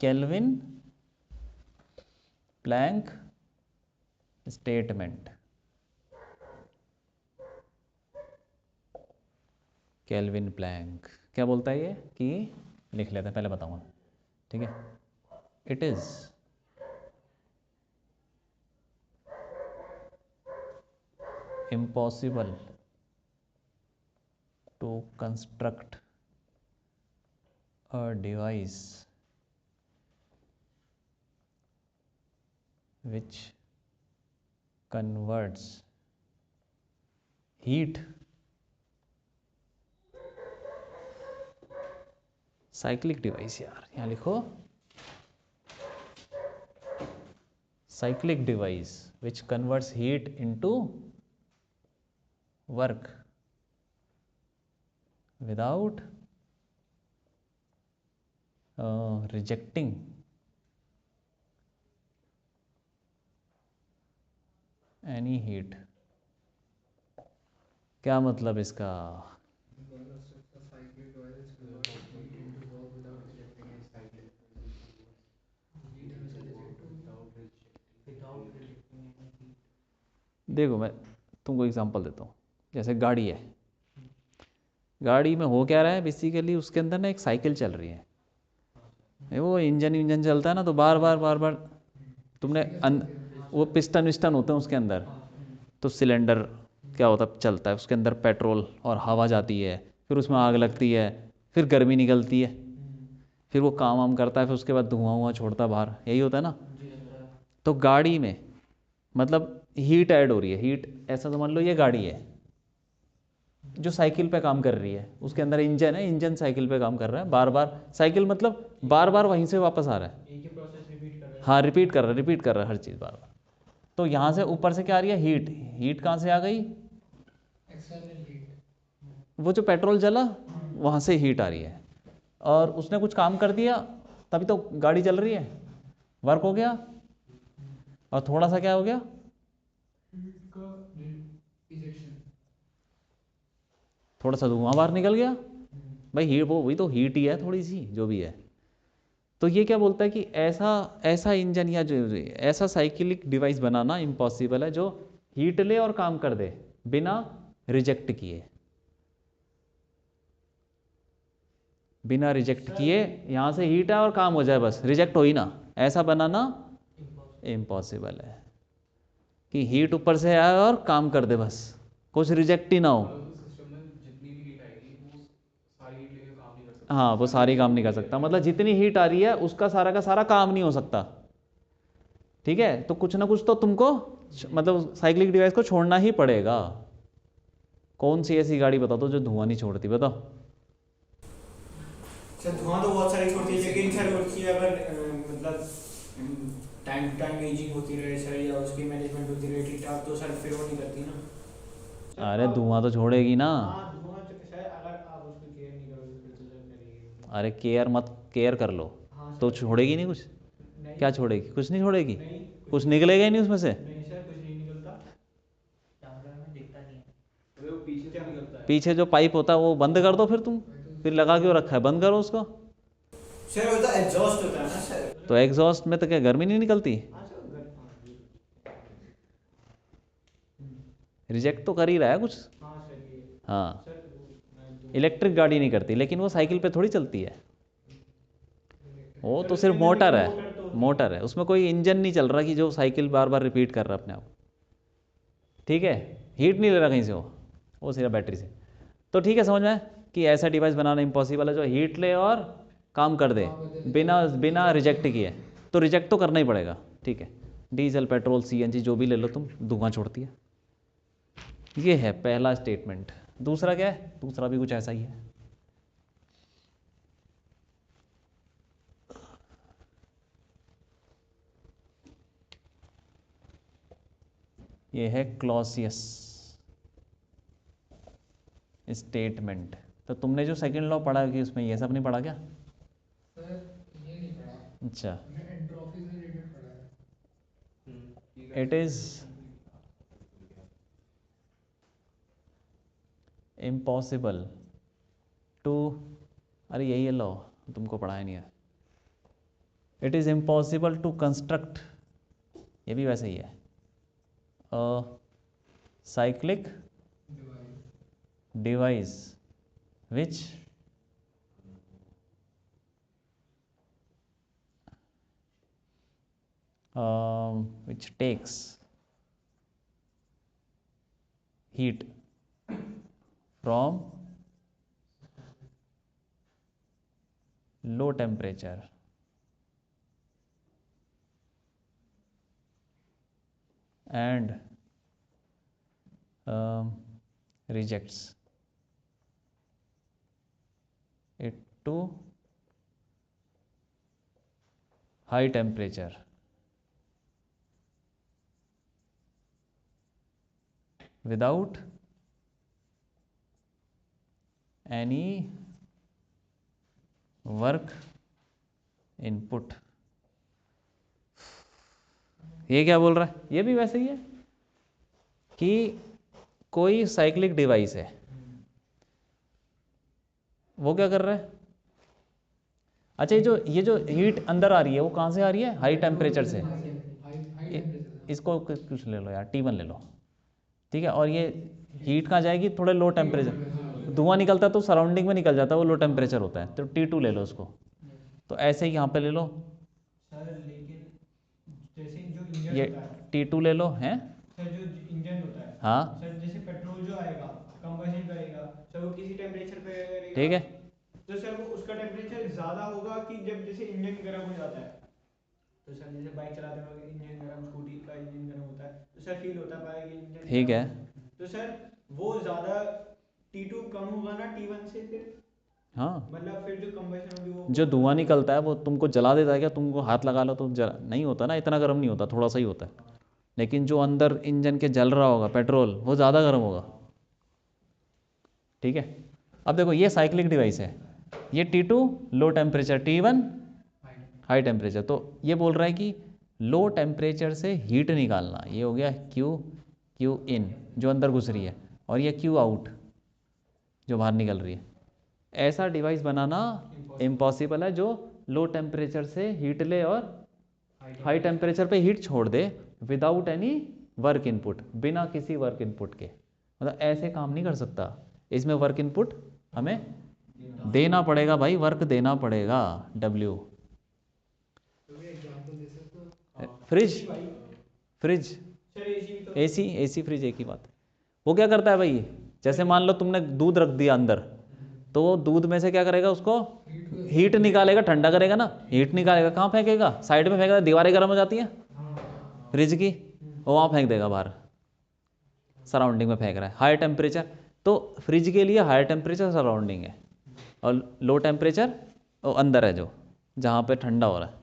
Kelvin Planck statement, Kelvin Planck क्या बोलता है ये, कि लिख लेते हैं, पहले बताऊंगा, ठीक है। It is impossible to construct a device which converts heat, cyclic device, यार यहाँ लिखो cyclic device which converts heat into work without rejecting any heat। क्या मतलब इसका? देखो मैं तुमको एग्जांपल देता हूँ, जैसे गाड़ी है, गाड़ी में हो क्या रहा है बेसिकली, उसके अंदर ना एक साइकिल चल रही है, वो इंजन चलता है ना, तो बार बार तुमने वो पिस्टन विस्टन होते हैं उसके अंदर, तो सिलेंडर क्या होता है चलता है, उसके अंदर पेट्रोल और हवा जाती है, फिर उसमें आग लगती है, फिर गर्मी निकलती है, फिर वो काम वाम करता है, फिर उसके बाद धुआं छोड़ता है बाहर, यही होता है ना। तो गाड़ी में मतलब हीट ऐड हो रही है, हीट ऐसा समझ लो ये गाड़ी है जो साइकिल पे काम कर रही है, उसके अंदर इंजन है, इंजन साइकिल पे काम कर रहा है, बार बार साइकिल मतलब बार बार वहीं से वापस आ रहा है, एक ही प्रोसेस रिपीट कर रहा है। हाँ रिपीट कर रहा है हर चीज़ बार बार। तो यहाँ से ऊपर से क्या आ रही है, हीट, हीट कहाँ से आ गई, एक्सटर्नल हीट, वो जो पेट्रोल जला वहाँ से हीट आ रही है, और उसने कुछ काम कर दिया तभी तो गाड़ी चल रही है, वर्क हो गया, और थोड़ा सा क्या हो गया, इजेक्शन, थोड़ा सा धुआं बाहर निकल गया, भाई हीट वो वही तो हीट ही है थोड़ी सी जो भी है। तो ये क्या बोलता है कि ऐसा इंजन या जो ऐसा साइकिलिक डिवाइस बनाना इम्पॉसिबल है जो हीट ले और काम कर दे बिना रिजेक्ट किए, बिना रिजेक्ट किए, यहाँ से हीट है और काम हो जाए बस, रिजेक्ट हो ही ना, ऐसा बनाना इम्पॉसिबल है कि हीट ऊपर से आए और काम कर दे बस, कुछ रिजेक्ट ही ना हो। सिस्टम में जितनी भी हीट आएगी वो सारी हीट लेके काम नहीं कर सकता। हाँ वो सारी काम नहीं कर सकता, मतलब जितनी हीट आ रही है उसका सारा का सारा काम नहीं हो सकता, ठीक है। तो कुछ ना कुछ तो तुमको मतलब साइक्लिक डिवाइस को छोड़ना ही पड़ेगा। कौन सी ऐसी गाड़ी बता दो जो धुआं नहीं छोड़ती, बताओ। सर धुआं तो बहुत सारी छोड़ती है, लेकिन सर उसकी अगर मतलब टाइम टू टाइम एजिंग होती रहे सर, या उसकी मैनेजमेंट होती रहे ठीक ठाक, तो सर फिर वो नहीं करती ना। अरे धुआं तो छोड़ेगी ना। हाँ धुआं सर अगर आप उसकी केयर नहीं करोगे फिर तो सर करेगी। अरे केयर कर लो हाँ तो सर। छोड़ेगी नहीं कुछ, नहीं क्या छोड़ेगी, कुछ नहीं छोड़ेगी, नहीं कुछ निकलेगा ही नहीं उसमें से, नहीं सर कुछ नहीं निकलता, कैमरा में दिखता नहीं है। अरे वो पीछे क्या निकलता है। पीछे जो पाइप होता है वो बंद कर दो, फिर तुम फिर लगा क्यों रखा है, बंद करो उसको। सर वो तो एग्जॉस्ट होता है ना सर। तो एग्जॉस्ट में तो क्या गर्मी नहीं निकलती, हाँ सर रिजेक्ट तो कर ही रहा है कुछ। हाँ सर ये हाँ सर इलेक्ट्रिक गाड़ी नहीं करती, लेकिन वो साइकिल पे थोड़ी चलती है, वो तो सिर्फ मोटर है, उसमें कोई इंजन नहीं चल रहा कि जो साइकिल बार बार रिपीट कर रहा है अपने आप, ठीक है। हीट नहीं ले रहा कहीं से, वो सिर्फ बैटरी से। तो ठीक है, समझ में आया कि ऐसा डिवाइस बनाना इम्पॉसिबल है जो हीट ले और काम कर दे बिना बिना रिजेक्ट किए। तो रिजेक्ट तो करना ही पड़ेगा, ठीक है। डीजल पेट्रोल सीएनजी जो भी ले लो तुम, धुआं छोड़ती है। ये है पहला स्टेटमेंट। दूसरा क्या है, दूसरा भी कुछ ऐसा ही है। ये है क्लॉसियस स्टेटमेंट। तो तुमने जो सेकंड लॉ पढ़ा कि उसमें ये सब नहीं पढ़ा क्या? सर ये नहीं पढ़ा, अच्छा, हमने एंट्रोपी से रिलेटेड पढ़ा है। इट इज इम्पॉसिबल टू, अरे यही है लॉ, तुमको पढ़ाया नहीं है। It is impossible to construct, ये भी वैसे ही है, cyclic device which which takes heat from low temperature and rejects it to high temperature without any work input। ये क्या बोल रहा है? ये भी वैसे ही है कि कोई साइक्लिक डिवाइस है, वो क्या कर रहा है? अच्छा, ये जो हीट अंदर आ रही है वो कहाँ से आ रही है? हाई टेम्परेचर से। High temperature. इसको कुछ ले लो यार, T1 ले लो, ठीक है। और ये हीट कहाँ जाएगी? थोड़े लो टेम्परेचर, धुआं निकलता है तो सराउंडिंग में निकल जाता है, वो लो टेम्परेचर होता है, तो T2 ले लो उसको। तो ऐसे ही यहाँ पे ले लो, सर लेकिन जैसे जो इंजन ये होता है, T2 ले लो, हैं? सर जो इंजन होता है, हाँ सर जैसे पेट्रोल जो आएगा कंबशन करेगा, सर वो किसी टेम्परेचर पे करेगा, ठीक है। तो सर वो उसका टेम्परेचर ज़्यादा होगा कि जब जैसे इंजन गर्म हो जाता है, तो सर जैसे बाइक चलाते वक्त इंजन गर्म, स्कूटी का इंजन गर्म होता है, तो सर फील होता पाएगा कि इंजन ठीक है। तो सर वो ज़्यादा T2 कम होगा ना T1 से, फिर हाँ, मतलब फिर जो कंबशन होगी वो जो धुआं निकलता है वो तुमको जला देता है क्या? तुमको हाथ लगा लो तो जला नहीं होता ना, इतना गर्म नहीं होता, थोड़ा सा ही होता है। लेकिन जो अंदर इंजन के जल रहा होगा पेट्रोल, वो ज़्यादा गर्म होगा, ठीक है। अब देखो ये साइक्लिक डिवाइस है, ये T2 low temperature, T1 high temperature. तो ये बोल रहा है कि लो टेम्परेचर से हीट निकालना, ये हो गया क्यू इन जो अंदर घुस रही है, और ये क्यू आउट जो बाहर निकल रही है। ऐसा डिवाइस बनाना इम्पॉसिबल है जो लो टेम्परेचर से हीट ले और हाई टेम्परेचर पे हीट छोड़ दे विदाउट एनी वर्क इनपुट, बिना किसी वर्क इनपुट के। मतलब ऐसे काम नहीं कर सकता, इसमें वर्क इनपुट हमें देना पड़ेगा भाई, वर्क देना पड़ेगा। W एग्जांपल दे सकते हो? फ्रिज सर एसी भी तो AC फ्रिज एक ही बात है। वो क्या करता है भाई, जैसे मान लो तुमने दूध रख दिया अंदर, तो वो दूध में से क्या करेगा? उसको हीट निकालेगा, ठंडा करेगा ना, हीट निकालेगा। कहाँ फेंकेगा? साइड में फेंकेगा, दीवारें गर्म हो जाती हैं फ्रिज की, वो वहाँ फेंक देगा बाहर, सराउंडिंग में फेंक रहा है हाई टेम्परेचर। तो फ्रिज के लिए हाई टेम्परेचर सराउंडिंग है, और लो टेम्परेचर वो अंदर है जो जहाँ पे ठंडा हो रहा है।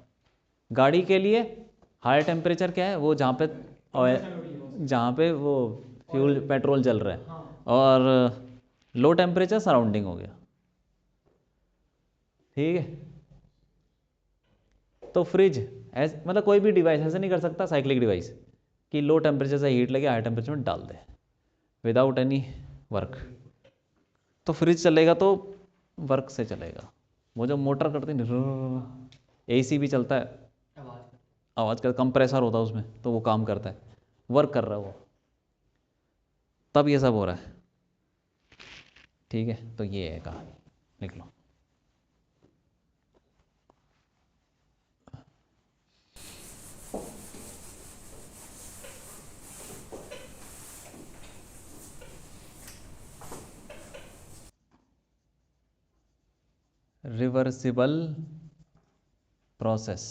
गाड़ी के लिए हाई टेम्परेचर क्या है? वो जहाँ पे वो फ्यूल पेट्रोल जल रहा है, और लो टेम्परेचर सराउंडिंग हो गया, ठीक है। तो फ्रिज ऐसे, मतलब कोई भी डिवाइस ऐसे नहीं कर सकता साइक्लिक डिवाइस कि लो टेम्परेचर से हीट लेके हाई टेम्परेचर में डाल दे विदाउट एनी वर्क। तो फ्रिज चलेगा तो वर्क से चलेगा। वो जो मोटर करते हैं, AC भी चलता है, आवाज़ का कंप्रेसर होता है उसमें, तो वो काम करता है, वर्क कर रहा है वो, तब ये सब हो रहा है, ठीक है। तो ये है कहानी, लिख लो। Reversible process.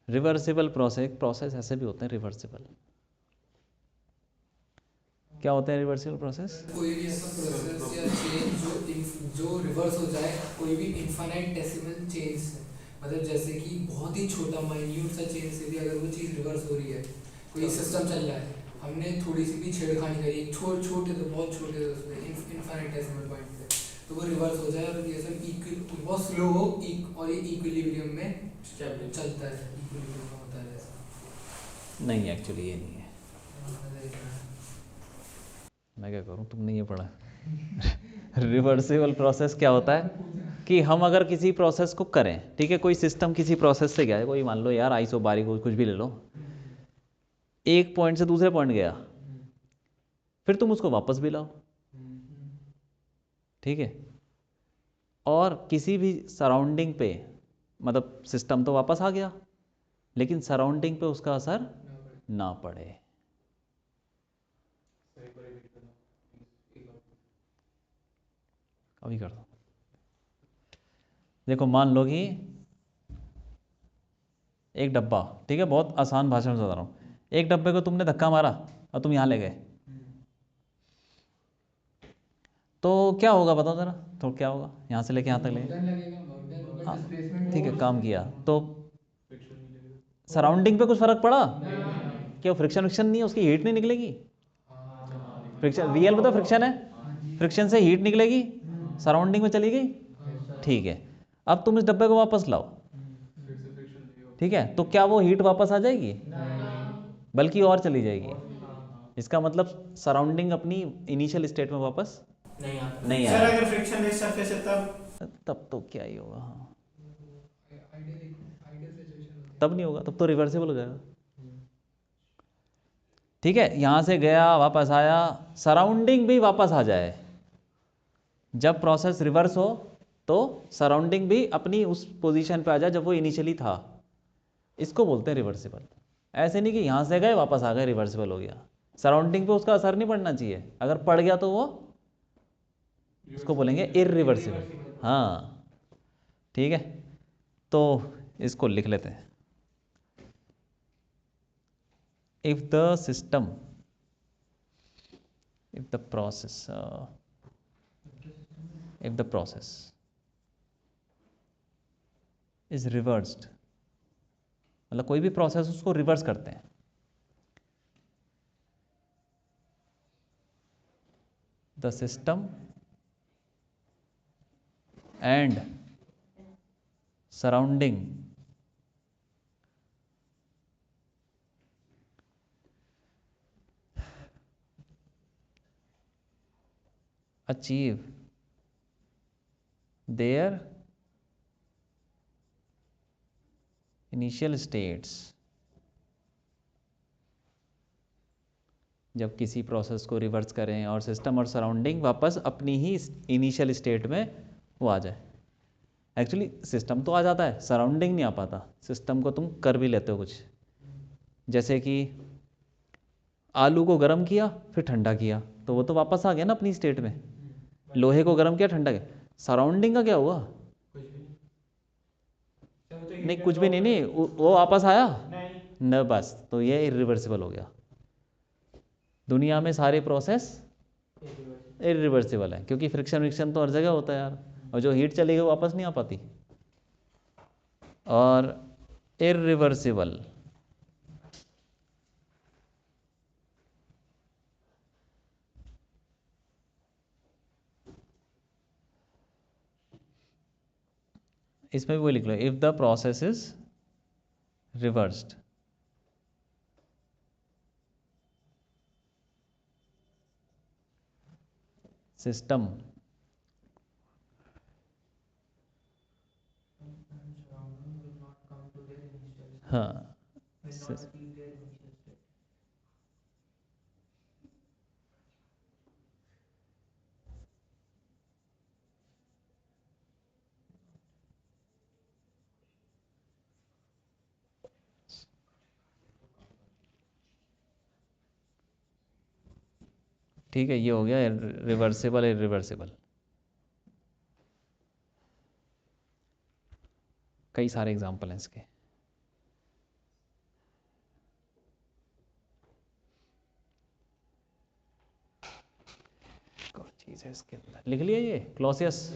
रिवर्सिबल प्रोसेस ऐसे भी होते हैं रिवर्सिबल। क्या होते हैं रिवर्सिबल प्रोसेस? कोई भी ऐसा प्रोसेस या चेंज जो रिवर्स हो जाए, कोई भी इनफाइनाइटेसिमल चेंज से, मतलब जैसे कि बहुत ही छोटा माइन्यूट सा चेंज से भी अगर वो चीज़ रिवर्स हो रही है, कोई सिस्टम चल रहा है, हमने थोड़ी सी भी छेड़खानी करी, छोटे तो बहुत छोटे उसमें इनफाइनाइटेसिमल पॉइंट पे, तो वो रिवर्स हो जाए और ये सब बहुत स्लो हो, और ये इक्विलिब्रियम में चलता है, इक्विलिब्रियम में होता है ऐसा। नहीं, एक्चुअली ये नहीं है। मैं क्या करूँ, तुमने ये पढ़ा। रिवर्सिबल प्रोसेस क्या होता है कि हम अगर किसी प्रोसेस को करें, ठीक है, कोई सिस्टम किसी प्रोसेस से गया है, कोई मान लो यार आइसोबारिक कुछ भी ले लो, एक पॉइंट से दूसरे पॉइंट गया, फिर तुम उसको वापस भी लाओ, ठीक है, और किसी भी सराउंडिंग पे, मतलब सिस्टम तो वापस आ गया, लेकिन सराउंडिंग पे उसका असर ना पड़े। अभी कर दो। देखो मान लो कि एक डब्बा, ठीक है, बहुत आसान भाषा में बता रहा हूँ, एक डब्बे को तुमने धक्का मारा और तुम यहाँ ले गए, तो क्या होगा बताओ जरा, तो क्या होगा यहाँ से लेके यहाँ तक ले गए, वर्कडन लगेगा, वर्कडन हाँ, डिस्प्लेसमेंट ठीक है, काम किया तो सराउंडिंग पे कुछ फर्क पड़ा? क्या फ्रिक्शन विक्शन नहीं है, उसकी हीट नहीं निकलेगी? फ्रिक्शन रियल में तो फ्रिक्शन है, फ्रिक्शन से हीट निकलेगी, सराउंडिंग में चली गई, ठीक है। अब तुम इस डब्बे को वापस लाओ, ठीक है, तो क्या वो हीट वापस आ जाएगी? बल्कि और चली जाएगी। इसका मतलब सराउंडिंग अपनी इनिशियल स्टेट में वापस नहीं आता नहीं सर, आया। अगर फ्रिक्शन लेस सरफेस है तब तो क्या ही होगा, हाँ, आइडियल सिचुएशन तब नहीं होगा, तब तो रिवर्सिबल हो जाएगा। ठीक है, यहाँ से गया वापस आया, सराउंडिंग भी वापस आ जाए। जब प्रोसेस रिवर्स हो तो सराउंडिंग भी अपनी उस पोजीशन पे आ जाए जब वो इनिशियली था, इसको बोलते हैं रिवर्सिबल। ऐसे नहीं कि यहाँ से गए वापस आ गए रिवर्सिबल हो गया, सराउंडिंग पे उसका असर नहीं पड़ना चाहिए, अगर पड़ गया तो वो उसको बोलेंगे इररिवर्सिबल। हाँ ठीक है, तो इसको लिख लेते हैं। if the system, if the process is reversed, मतलब कोई भी प्रोसेस उसको रिवर्स करते हैं, the system and surrounding achieve their initial states। जब किसी प्रोसेस को रिवर्स करें और सिस्टम और सराउंडिंग वापस अपनी ही इनिशियल स्टेट में वो आ जाए। एक्चुअली सिस्टम तो आ जाता है, सराउंडिंग नहीं आ पाता। सिस्टम को तुम कर भी लेते हो कुछ, जैसे कि आलू को गर्म किया फिर ठंडा किया तो वो तो वापस आ गया ना अपनी स्टेट में। लोहे को गर्म किया ठंडा किया, सराउंडिंग का क्या हुआ? नहीं कुछ भी नहीं, वो वापस आया न, बस तो ये इरिवर्सिबल हो गया। दुनिया में सारे प्रोसेस इरिवर्सिबल है, क्योंकि फ्रिक्शन विक्शन तो हर जगह होता है यार, और जो हीट चली गई वो वापस नहीं आ पाती। और इरिवर्सिबल इसमें भी वो लिख लो, if the process is reversed system हाँ ठीक है, ये हो गया रिवर्सिबल इरिवर्सिबल। कई सारे एग्जाम्पल हैं इसके। कौन चीज़ है इसके अंदर, लिख लिया ये क्लॉसियस।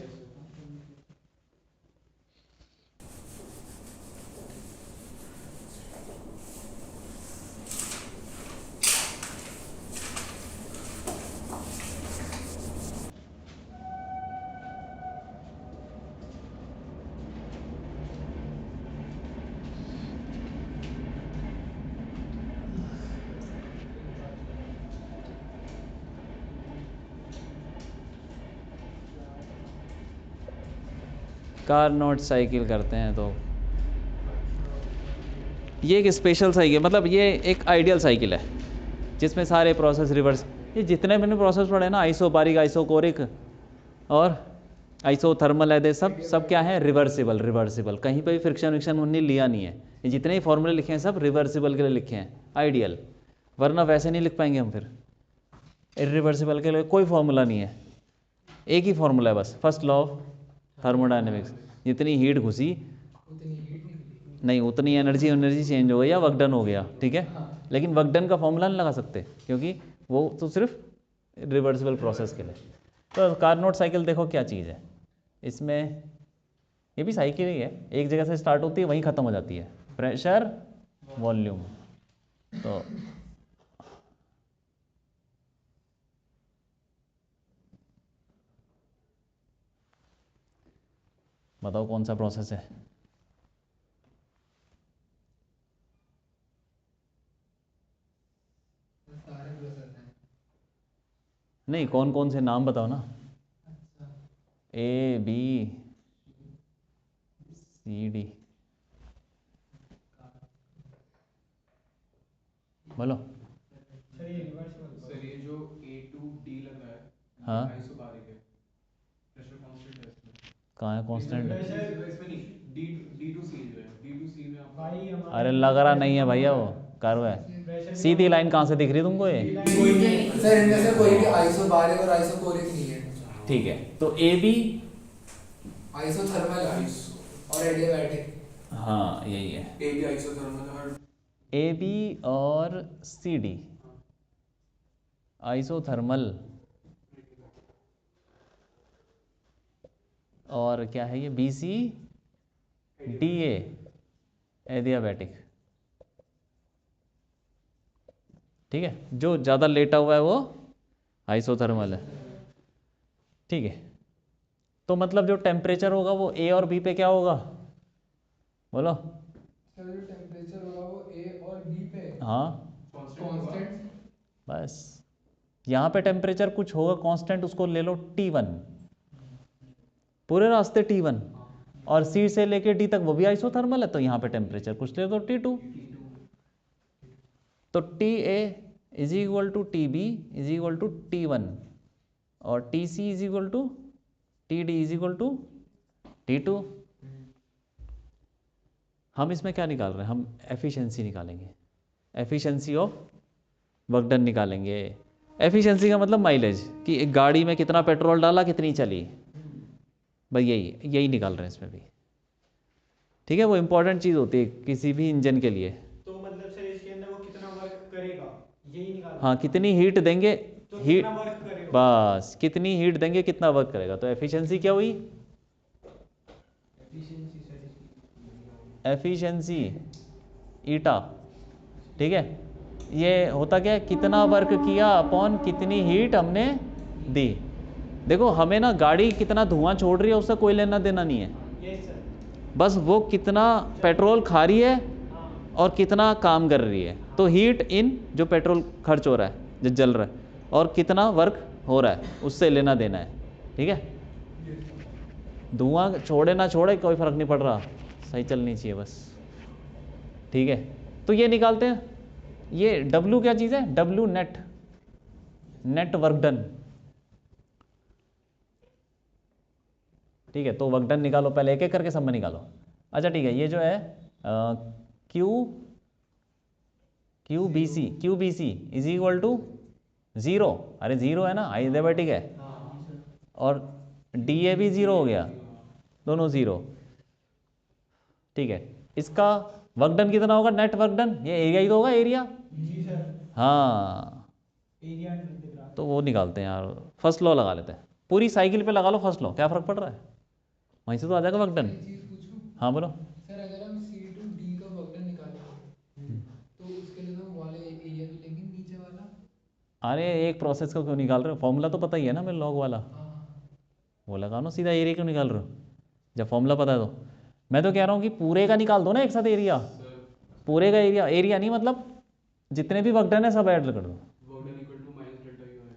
कार्नोट साइकिल करते हैं तो ये एक स्पेशल साइकिल, मतलब ये एक आइडियल साइकिल है जिसमें सारे प्रोसेस रिवर्स, ये जितने मैंने प्रोसेस पढ़े ना, आइसोबारिक, आइसोकोरिक और आइसोथर्मल है, सब क्या है? रिवर्सिबल। रिवर्सिबल, कहीं पे भी फ्रिक्शन विक्शन उन्होंने लिया नहीं है। ये जितने ही फॉर्मूले लिखे हैं सब रिवर्सिबल के लिए लिखे हैं, आइडियल, वरना वैसे नहीं लिख पाएंगे हम फिर। इरिवर्सिबल के लिए कोई फॉर्मूला नहीं है, एक ही फॉर्मूला है बस, फर्स्ट लॉ ऑफ थर्मोडायनेमिक्स। जितनी हीट घुसी उतनी हीट निकली। नहीं, उतनी एनर्जी चेंज हो गई या वर्क डन हो गया, ठीक है। लेकिन वर्क डन का फॉर्मूला नहीं लगा सकते क्योंकि वो तो सिर्फ रिवर्सिबल प्रोसेस के लिए। तो कार्नोट साइकिल देखो क्या चीज़ है, इसमें ये भी साइकिल ही है, एक जगह से स्टार्ट होती है वहीं ख़त्म हो जाती है, प्रेशर वॉल्यूम। तो बताओ कौन सा प्रोसेस है? सारे प्रोसेस हैं। नहीं, कौन कौन से नाम बताओ ना। अच्छा, ए बी सी डी बोलो। सर ये रिवर्स सर ये जो A to D लगा है, हाँ। आइसोबारिक है, प्रेशर कांस्टेंट है इसमें। कहाँ है कांस्टेंट? इसमें नहीं, D to C जो है, D to C में आपका भाई हमारा अरे लग रहा नहीं है भैया, वो कर्व है। प्रेशर सीधी लाइन कहाँ से दिख रही है तुमको ये? सर इनमें से कोई भी आइसोबारिक और आइसोकोरिक नहीं है। ठीक है, तो ए बी आइसोथर्मल और एडियाबैटिक। हाँ यही है, A भी आइसोथर्मल है और ए बी और सी डी आइसोथर्मल, और क्या है ये B C D A adiabatic. ठीक है, जो ज़्यादा लेटा हुआ है वो आइसोथर्मल है। ठीक है, तो मतलब जो टेम्परेचर होगा वो ए और बी पे क्या होगा बोलो? सर जो टेम्परेचर होगा वो ए और बी पे हाँ कांस्टेंट। बस, यहाँ पे टेम्परेचर कुछ होगा कांस्टेंट, उसको ले लो T1, पूरे रास्ते T1, और सी से लेके डी तक वो भी आइसोथर्मल है, तो यहाँ पे टेम्परेचर कुछ ले दो T2। तो T A is equal to T B is equal to T1 और T C is equal to T D is equal to T2। हम इसमें क्या निकाल रहे हैं? हम एफिशिएंसी निकालेंगे, एफिशिएंसी ऑफ वर्क डन निकालेंगे। एफिशिएंसी का मतलब माइलेज, कि एक गाड़ी में कितना पेट्रोल डाला, कितनी चली, भाई यही निकाल रहे हैं इसमें भी। ठीक है, वो इंपॉर्टेंट चीज़ होती है किसी भी इंजन के लिए। तो मतलब सर इसके अंदर वो कितना वर्क करेगा यही निकाल। हाँ, कितनी हीट देंगे, तो हीट, कितना वर्क करेगा बस कितनी हीट देंगे कितना वर्क करेगा। तो एफिशिएंसी क्या हुई? एफिशिएंसी ईटा। ठीक है, ये होता क्या है, कितना वर्क किया अपॉन कितनी हीट हमने दी। देखो हमें ना गाड़ी कितना धुआं छोड़ रही है उससे कोई लेना देना नहीं है, यस सर। बस वो कितना पेट्रोल खा रही है और कितना काम कर रही है। तो हीट इन जो पेट्रोल खर्च हो रहा है, जो जल रहा है, और कितना वर्क हो रहा है, उससे लेना देना है। ठीक है, धुआं छोड़े ना छोड़े कोई फर्क नहीं पड़ रहा, सही चलनी चाहिए बस। ठीक है, तो ये निकालते हैं। ये W क्या चीज़ है? W net, net work done. ठीक है, तो वर्क डन निकालो, पहले एक एक करके सब में निकालो। अच्छा ठीक है, ये जो है Q B C is equal to 0। अरे 0 है ना, आइसोबैटिक है, और डी ए भी 0 हो गया, दोनों 0। ठीक है, इसका वर्क डन कितना होगा? नेट वर्क डन, ये एरिया ही तो होगा, एरिया। जी सर। हाँ, एरिया दिख रहा। तो वो निकालते हैं यार, फर्स्ट लॉ लगा लेते हैं। पूरी साइकिल पे लगा लो फर्स्ट लॉ, क्या फ़र्क पड़ रहा है, वहीं से तो आ जाएगा वर्क डन। एक चीज पूछूं हाँ बोलो। सर, अगर हम C to D का वर्क डन निकालेंगे तो उसके लिए तो हम वाले एरिया भी लेंगे नीचे वाला। अरे एक प्रोसेस का क्यों निकाल रहे हो? फॉर्मूला तो पता ही है ना मेरे, लॉग वाला हाँ, वो लगाओ ना, सीधा एरिया क्यों निकाल रहे हो जब फॉर्मूला पता है तो? मैं तो कह रहा हूँ कि पूरे का निकाल दो ना एक साथ एरिया, पूरे का एरिया, एरिया नहीं मतलब जितने भी वर्क डन है सब ऐड कर दो। Work done equal to minus delta U है।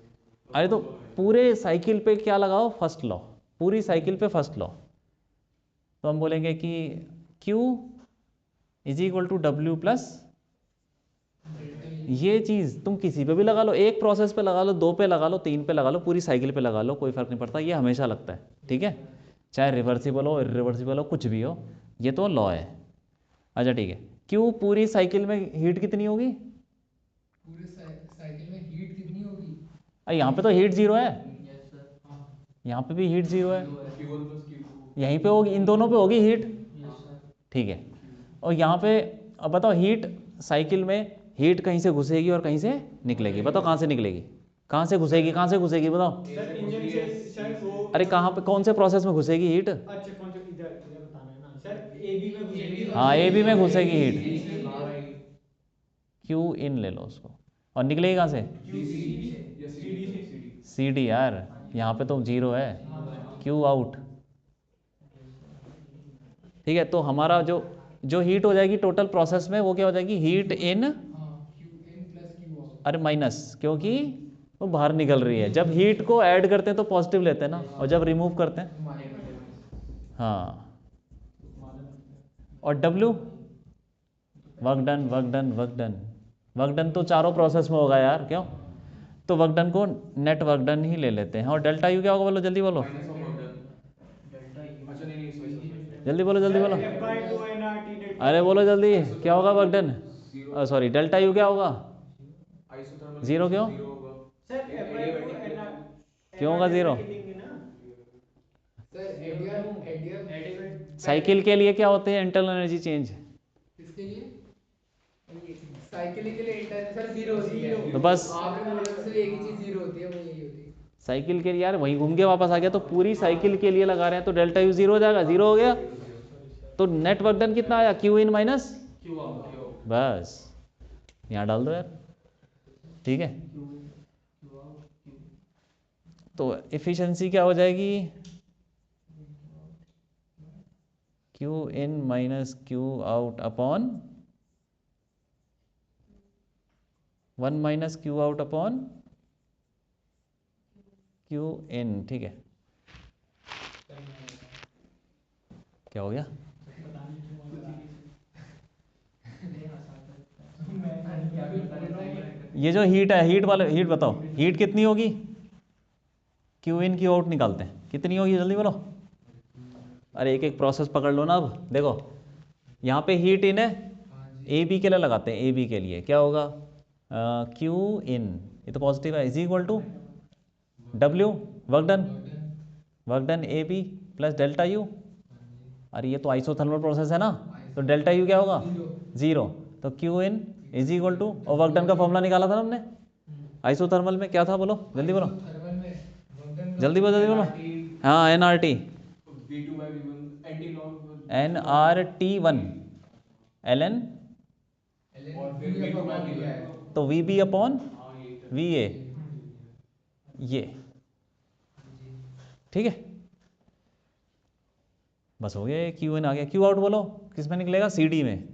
अरे तो पूरे साइकिल पे क्या लगाओ? फर्स्ट लॉ, पूरी साइकिल पे फर्स्ट लॉ। तो हम बोलेंगे कि Q is equal to W plus, ये चीज़ तुम किसी पे भी लगा लो, एक प्रोसेस पे लगा लो, 2 पे लगा लो, 3 पे लगा लो, पूरी साइकिल पे लगा लो, कोई फ़र्क नहीं पड़ता, ये हमेशा लगता है। ठीक है, चाहे रिवर्सिबल हो, इरिवर्सिबल हो, कुछ भी हो, ये तो लॉ है। अच्छा ठीक है, Q पूरी साइकिल में हीट कितनी होगी? पूरे साइकिल में हीट कितनी होगी? यहाँ पे तो हीट 0 है, यस सर। हाँ, यहाँ पे भी हीट 0 है, Q1 प्लस Q2। यहीं पे होगी, इन दोनों पे होगी हीट। Yes sir. ठीक है, और यहाँ पे अब बताओ हीट साइकिल में हीट कहीं से घुसेगी और कहीं से निकलेगी। बताओ कहाँ से निकलेगी, कहाँ से घुसेगी, कहाँ से घुसेगी बताओ। सर इंजन से सर वो अरे कहाँ पे, कौन से प्रोसेस में घुसेगी हीट। अच्छा कौन सा, इधर इधर बताना है ना सर, ए बी में घुसेगी। हाँ ए बी में घुसेगी हीट, बीच में बाहर आएगी क्यू इन ले लो उसको, और निकलेगी कहाँ से, या सीडी से सी डी यार, यहाँ पे तो जीरो है, क्यू आउट। ठीक है, तो हमारा जो जो हीट हो जाएगी टोटल प्रोसेस में वो क्या हो जाएगी, heat in, Q in plus Q out. अरे माइनस, क्योंकि वो बाहर निकल रही है। जब हीट को ऐड करते हैं तो पॉजिटिव लेते हैं ना, और जब रिमूव करते हैं हाँ। और W work done, work done, work done, work done तो चारों प्रोसेस में होगा यार, क्यों, तो वर्क डन को नेट वर्क डन ही ले लेते हैं। और डेल्टा यू क्या होगा बोलो, जल्दी बोलो, अच्छा नहीं सॉरी जल्दी बोलो, जल्दी बोलो, F/2nRT डेल्टा। अरे बोलो जल्दी, क्या होगा work done, sorry delta U क्या होगा, आइसोथर्मल जीरो क्यों, जीरो होगा सर F/2nR क्यों होगा जीरो? लेंगे ना। सर एडियर साइकिल के लिए क्या होते हैं इंटरनल एनर्जी चेंज, किसके लिए, साइकिल के लिए इंटरनल सर जीरो होती है। तो बस आपने बोला तो सिर्फ एक ही चीज जीरो होती है, वो यही होती है। साइकिल के लिए यार वहीं घूम के वापस आ गया, तो पूरी साइकिल के लिए लगा रहे हैं तो डेल्टा यू जीरो हो जाएगा, जीरो हो गया, तो नेट वर्क डन कितना आया, Q in minus Q out बस यहाँ डाल दो यार, ठीक है। तो एफिशिएंसी क्या हो जाएगी, Q in minus Q out upon 1 minus Q out upon Q in, ठीक है। क्या हो गया, ये जो हीट है, हीट वाले हीट बताओ, हीट कितनी होगी, क्यू इन क्यू आउट निकालते हैं, कितनी होगी जल्दी बोलो। अरे एक एक प्रोसेस पकड़ लो ना। अब देखो यहाँ पे हीट इन है, ए बी के लिए लगाते हैं, ए बी के लिए क्या होगा, क्यू इन, ये तो पॉजिटिव है, is equal to W work done, work done A B plus delta U. अरे ये तो आइसोथर्मल प्रोसेस है ना, तो डेल्टा यू क्या होगा, जीरो, तो Q in is equal to, और वर्क डन का फॉर्मूला निकाला था ना हमने आइसोथर्मल में, क्या था बोलो जल्दी बोलो, थर्मल में जल्दी बोलो, जल्दी बोलो, हाँ N R T, V2/V1 anti log N R T one L N, और फिर V2/V1 तो वी बी अपॉन हाँ ये वी ए, ये ठीक है, बस हो गया, ये क्यू इन आ गया। क्यू आउट बोलो किस में निकलेगा, सी डी में,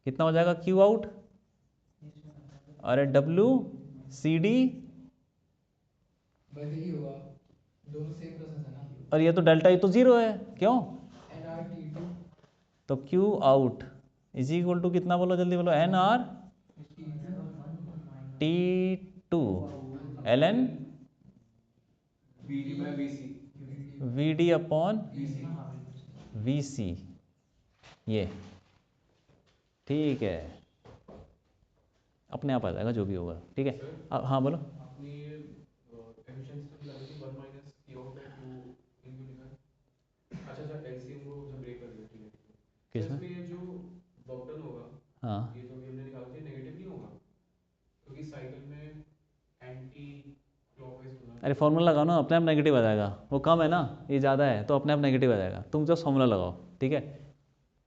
कितना हो जाएगा क्यू आउट, अरे डब्ल्यू सी डी, बस यही होगा, दोनों सेम प्रोसेस है ना। और ये तो डेल्टा, ये तो जीरो है, क्यों, nRT2 तो Q out is equal to कितना बोलो जल्दी बोलो, N R T two L N VD/VC V D upon V C, ये ठीक है, अपने आप आ जाएगा जो भी होगा, ठीक है। अब हाँ बोलो, अपनी एफिशिएंसी लगी थी 1 minus Q out by 2 into लिखा है। अच्छा एलसीएम को जब ब्रेक कर दिया, ठीक है, किस इसमें में, ये जो वर्क डन होगा, हाँ ये जो भी हमने निकाला था नेगेटिव नहीं होगा, क्योंकि साइकिल में एंटी क्लॉकवाइज होना। अरे फॉर्मूला लगाओ ना, अपने आप नेगेटिव आ जाएगा, वो कम है ना ये ज़्यादा है, तो अपने आप नेगेटिव आ जाएगा, तुम जो फॉर्मूला लगाओ, ठीक है,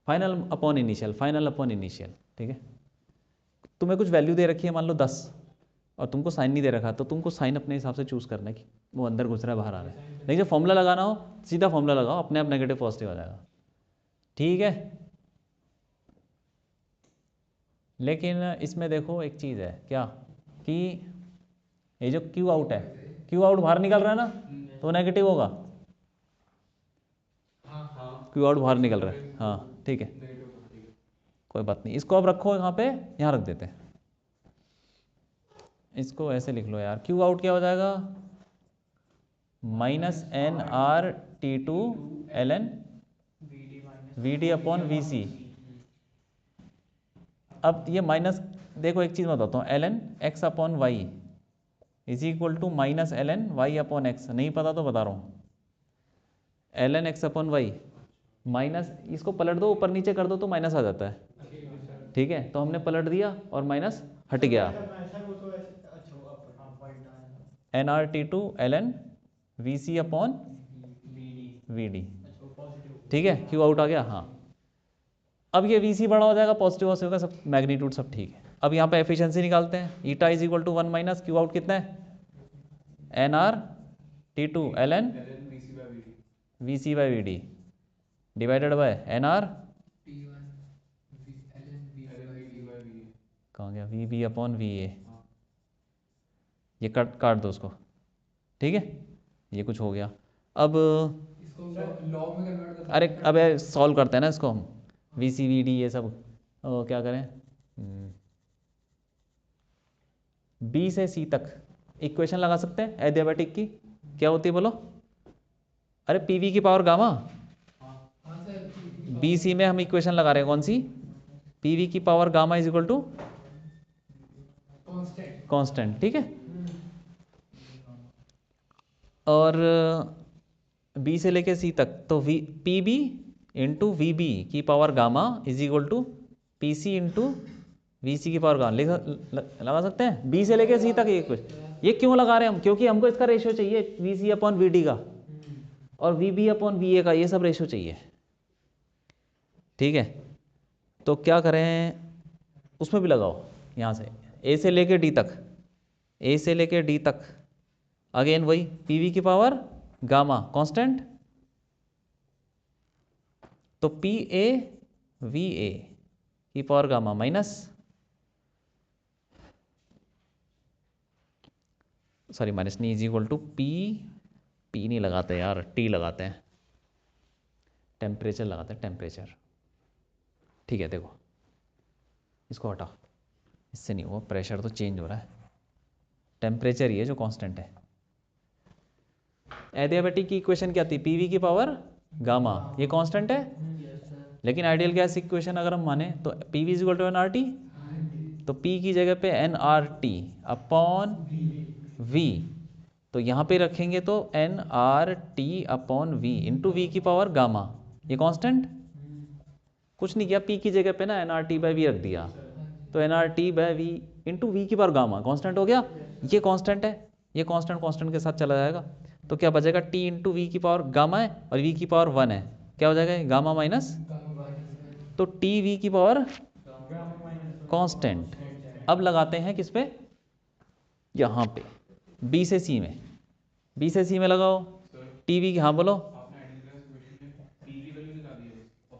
final upon initial, final upon initial, ठीक है। तुम्हें कुछ वैल्यू दे रखी है मान लो 10, और तुमको साइन नहीं दे रखा, तो तुमको साइन अपने हिसाब से चूज़ करना है कि वो अंदर घुस रहा है बाहर आ रहा है, लेकिन जब फॉर्मूला लगाना हो सीधा फॉर्मूला लगाओ, अपने आप नेगेटिव पॉजिटिव आ जाएगा, ठीक है। लेकिन इसमें देखो एक चीज़ है क्या, कि ये जो क्यू आउट है, क्यू आउट बाहर निकल रहा है ना, तो नेगेटिव होगा, हाँ क्यू आउट बाहर निकल रहा है, हाँ ठीक है, नेगेटिव होगा, ठीक है। कोई बात नहीं, इसको अब रखो यहाँ पे, यहाँ रख देते हैं, इसको ऐसे लिख लो यार, क्यू आउट क्या हो जाएगा, minus N R T two L N V D upon V C. अब ये माइनस, देखो एक चीज़ मैं बताता हूँ, L N X upon Y is equal to minus L N Y upon X, नहीं पता तो बता रहा हूँ, L N X upon Y minus, इसको पलट दो ऊपर नीचे कर दो तो माइनस आ जाता है, ठीक है, तो हमने पलट दिया और माइनस हट गया। सर वो तो ऐसे अच्छा हाँ पॉइंट आया N R T two L N V C upon V D, अच्छा पॉजिटिव ठीक है, क्यू आउट आ गया। हाँ, अब ये वी सी बड़ा हो जाएगा, पॉजिटिव हो जाएगा, सब मैग्नीट्यूड सब ठीक है। अब यहाँ पे एफिशिएंसी निकालते हैं, eta is equal to 1 minus Q out कितना है, N R T two L N V C by V D divided by N R T1 ln V कहाँ गया, V B upon V A, ये काट दो उसको, ठीक है, ये कुछ हो गया। अब इसको लॉ में कन्वर्ट कर अरे अब सॉल्व करते हैं ना इसको हम, वी सी वी डी ये सब, क्या करें, बी से सी तक इक्वेशन लगा सकते हैं एडियाबैटिक की, क्या होती है बोलो, अरे पी वी की पावर गामा, हाँ सर बी सी में हम इक्वेशन लगा रहे हैं कौन सी, पी वी की power gamma is equal to constant constant, ठीक है। और बी से लेके सी तक तो V P B into V B की power gamma is equal to P C into V C की पावर गामा लगा सकते हैं, बी से लेके सी तक ये कुछ, ये क्यों लगा रहे हैं हम, क्योंकि हमको इसका रेशियो चाहिए V C upon V D का और V B upon V A का, ये सब रेशियो चाहिए, ठीक है। तो क्या करें, उसमें भी लगाओ, यहाँ से ए से लेके डी तक, ए से लेके डी तक, अगेन वही पी वी की पावर गामा कांस्टेंट, तो पी ए वी ए की power gamma minus, sorry minus नहीं, is equal to P, P नहीं लगाते यार, टी लगाते हैं, टेम्परेचर लगाते हैं, टेम्परेचर, ठीक है। देखो इसको हटाओ, इससे नहीं हुआ, प्रेशर तो चेंज हो रहा है, टेम्परेचर ही है जो कांस्टेंट है। एडियाबैटिक की इक्वेशन क्या थी, पीवी की पावर गामा, ये कांस्टेंट है, लेकिन आइडियल गैस इक्वेशन अगर हम माने तो PV is equal to N R T, तो पी की जगह पे N R T upon V, तो यहाँ पे रखेंगे तो N R T upon V into V की पावर गामा, ये कांस्टेंट, कुछ नहीं किया, पी की जगह पे ना N R T by V रख दिया, तो N R T by V into V की पावर गामा कांस्टेंट हो गया, ये कांस्टेंट है, ये कांस्टेंट कांस्टेंट के साथ चला जाएगा, तो क्या बचेगा, टी इंटू वी की पावर गामा है और वी की पावर 1 है, क्या हो जाएगा गामा माइनस, तो टी वी की पावर कांस्टेंट। अब लगाते हैं किस पे, यहाँ पे बी से सी में, बी से सी में लगाओ टी वी की, हाँ बोलो,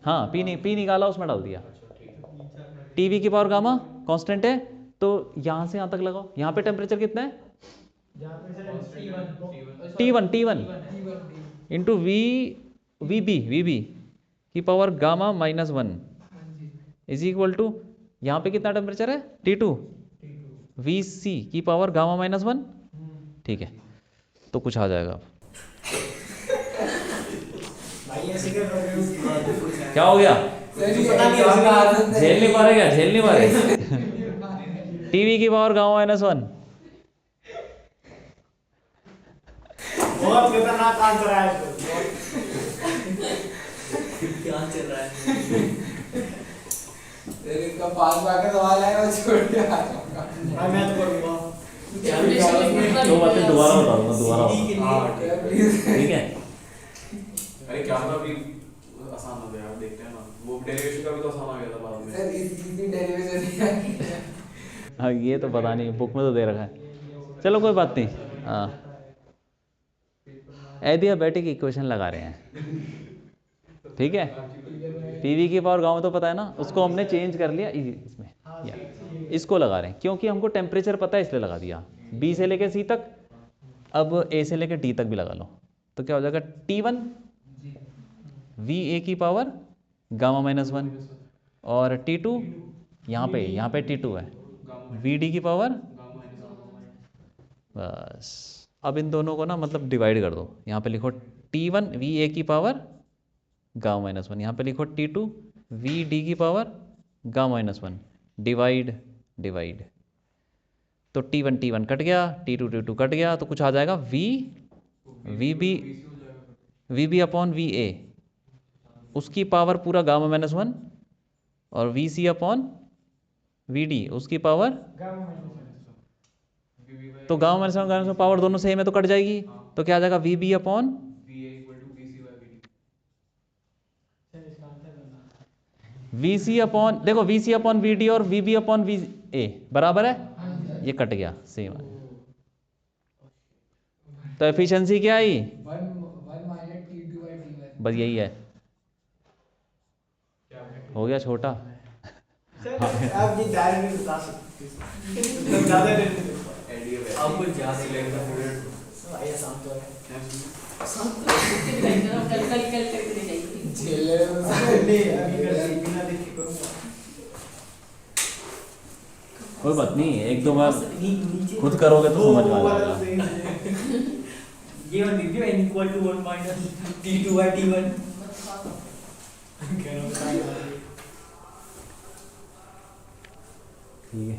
हाँ पी निकाला उसमें डाल दिया, टी वी की पावर गामा कांस्टेंट है, तो यहाँ से यहाँ तक लगाओ, यहाँ पे टेम्परेचर कितना है, T1 इंटू वी बी की power gamma minus 1 is equal to, यहाँ पे कितना टेम्परेचर है, T2 वी सी की पावर गामा माइनस 1, ठीक है, तो कुछ आ जाएगा। भाई ऐसे क्या कर रहे हो, क्या हो गया, पता नहीं है झेल नहीं पा रहे, क्या झेल नहीं पा रहे, टीवी की पावर गामा माइनस 1, बहुत खतरनाक आंसर आया है, क्या चल रहा है, इसका 5 बार का सवाल है, वो छोड़ के आ जाऊंगा, भाई मैं तो करूंगा, दो बातें दोबारा बता दूंगा, दोबारा ठीक है। अरे क्या था अभी, आसान हो गया, देखते हैं ना, वो डेरिवेशन का भी तो आसान हो गया था बाद में। सर इसकी डेरिवेशन नहीं है, हाँ ये तो पता नहीं, बुक में तो दे रखा है, चलो कोई बात नहीं। हाँ एडियाबैटिक इक्वेशन लगा रहे हैं, ठीक है, पीवी की पावर गाँव तो पता है ना, उसको हमने चेंज कर लिया इसमें, या इसको लगा रहे हैं क्योंकि हमको टेम्परेचर पता है इसलिए लगा दिया, बी से लेके सी तक, अब ए से लेके डी तक भी लगा लो, तो क्या हो जाएगा, T1 वी ए की पावर गामा माइनस 1 और T2 यहाँ पे T2 है वी डी की पावर, बस अब इन दोनों को ना मतलब डिवाइड कर दो, यहाँ पे लिखो T1 वी ए की पावर गामा माइनस 1, यहाँ पे लिखो T2 वी डी की पावर गामा माइनस 1, डिवाइड, तो T1 कट गया, T2 कट गया, तो कुछ आ जाएगा V B upon V A, उसकी पावर पूरा गामा माइनस 1 और V C upon V D उसकी पावर, गामा माइनस तो gamma minus one gamma power दोनों सेम है तो कट जाएगी, तो क्या आ जाएगा V B upon V C upon, देखो V C upon V D और V B upon V A बराबर है, ये कट गया सेम है। तो एफिशिएंसी क्या आई, 1 माइनस T2 by T1। बस यही है, हो गया छोटा। सर आप ये डायरेक्ट बता सकते हैं मतलब ज़्यादा आपको ज्यादा लगेगा भाई आसान तो है कल करके दिखाएगी। झेले नहीं अभी कर बिना देख के करूँगा कोई बात नहीं, एक दो बार खुद करोगे तो समझ में आ जाएगा। ये वाला लिख दियो n equal to 1 minus T2 by T1 कह रहा हूँ ठीक है,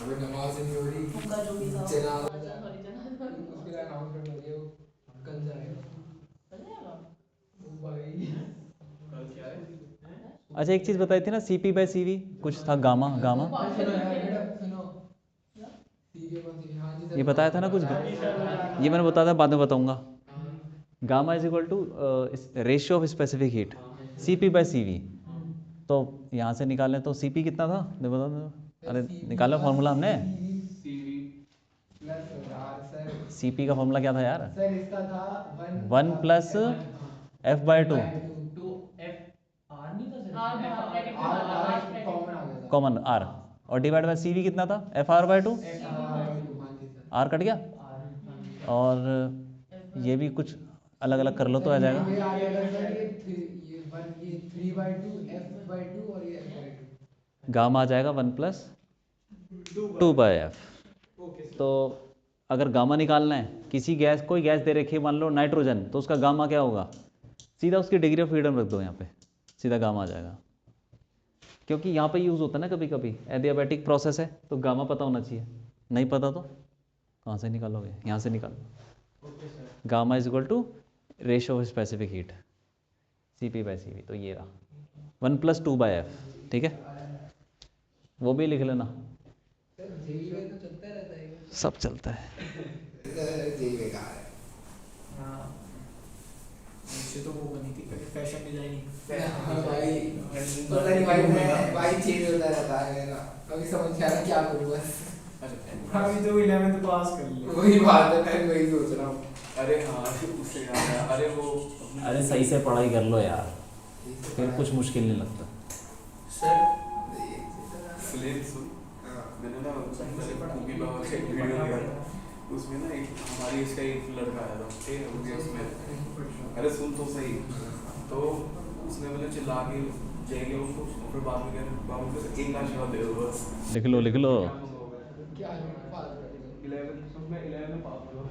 अभी नमाज नहीं हो रही, उनका जो भी था जनाब सॉरी जनाब उसके लिए अनाउंसमेंट हो गया, वो कल जाएगा वो भाई। कल क्या है? अच्छा एक चीज़ बताई थी ना, C P by C V कुछ था, गामा गामा सुनो सीधे कौन सी? हाँ जी सर, ये बताया था ना कुछ, ये मैंने बताया था, बाद में बताऊंगा। Gamma is equal to ratio of specific heat, C P by C V. तो यहाँ से निकालें तो सी पी कितना था, नहीं बता दो, अरे निकाला फॉर्मूला हमने, plus R sir, C P का फॉर्मूला क्या था यार, सर इसका था 1 plus F by two common आ गया था, कॉमन आर, और डिवाइड बाई सी वी कितना था, एफ आर बाई टू, हाँ जी सर, आर कट गया, और ये भी कुछ अलग अलग कर लो तो आ जाएगा। ये आ जाएगा सर, ये 3/2 f/2 और ये f/2। गामा आ जाएगा 1 प्लस 2 बाई एफ। तो अगर गामा निकालना है, किसी गैस, कोई गैस दे रखी है मान लो नाइट्रोजन, तो उसका गामा क्या होगा, सीधा उसकी डिग्री ऑफ फ्रीडम रख दो यहाँ पे, सीधा गामा आ जाएगा। क्योंकि यहाँ पे यूज़ होता है ना कभी कभी, एडियाबैटिक प्रोसेस है तो गामा पता होना चाहिए, नहीं पता तो कहाँ से निकालोगे, यहाँ से निकालो। Gamma is equal to ratio of specific heat, C P by C V, तो ये रहा 1 प्लस 2 बाई एफ, ठीक है, वो भी लिख लेना, सर जेई में तो चलता रहता है, सब चलता है। जेई बेकार है। हाँ मुझसे तो वो बनी थी फैशन डिजाइनिंग भाई पता नहीं भाई, मैं भाई चेंज होता रहता है मेरा, अभी समझ नहीं आ रहा क्या करूँ बस। अभी तो 11th पास कर लिया वही बात है, मैं वही सोच रहा हूँ। अरे हाँ, उससे याद आया, अरे वो अरे सही से पढ़ाई कर लो यार, फिर कुछ मुश्किल नहीं लगता। सर फिल्म सुन, मैंने ना मूवी बाबा का एक वीडियो देखा था, उसमें ना एक हमारी इसका एक लड़का आया था, ठीक है, वो भी उसमें, अरे सुन तो सही, तो उसने मतलब चिल्ला के जाएंगे उनको, फिर बाद में कह रहे बाबू को एक आशीर्वाद दे दो बस। लिख लो लिख लो। क्या 11 में पास हो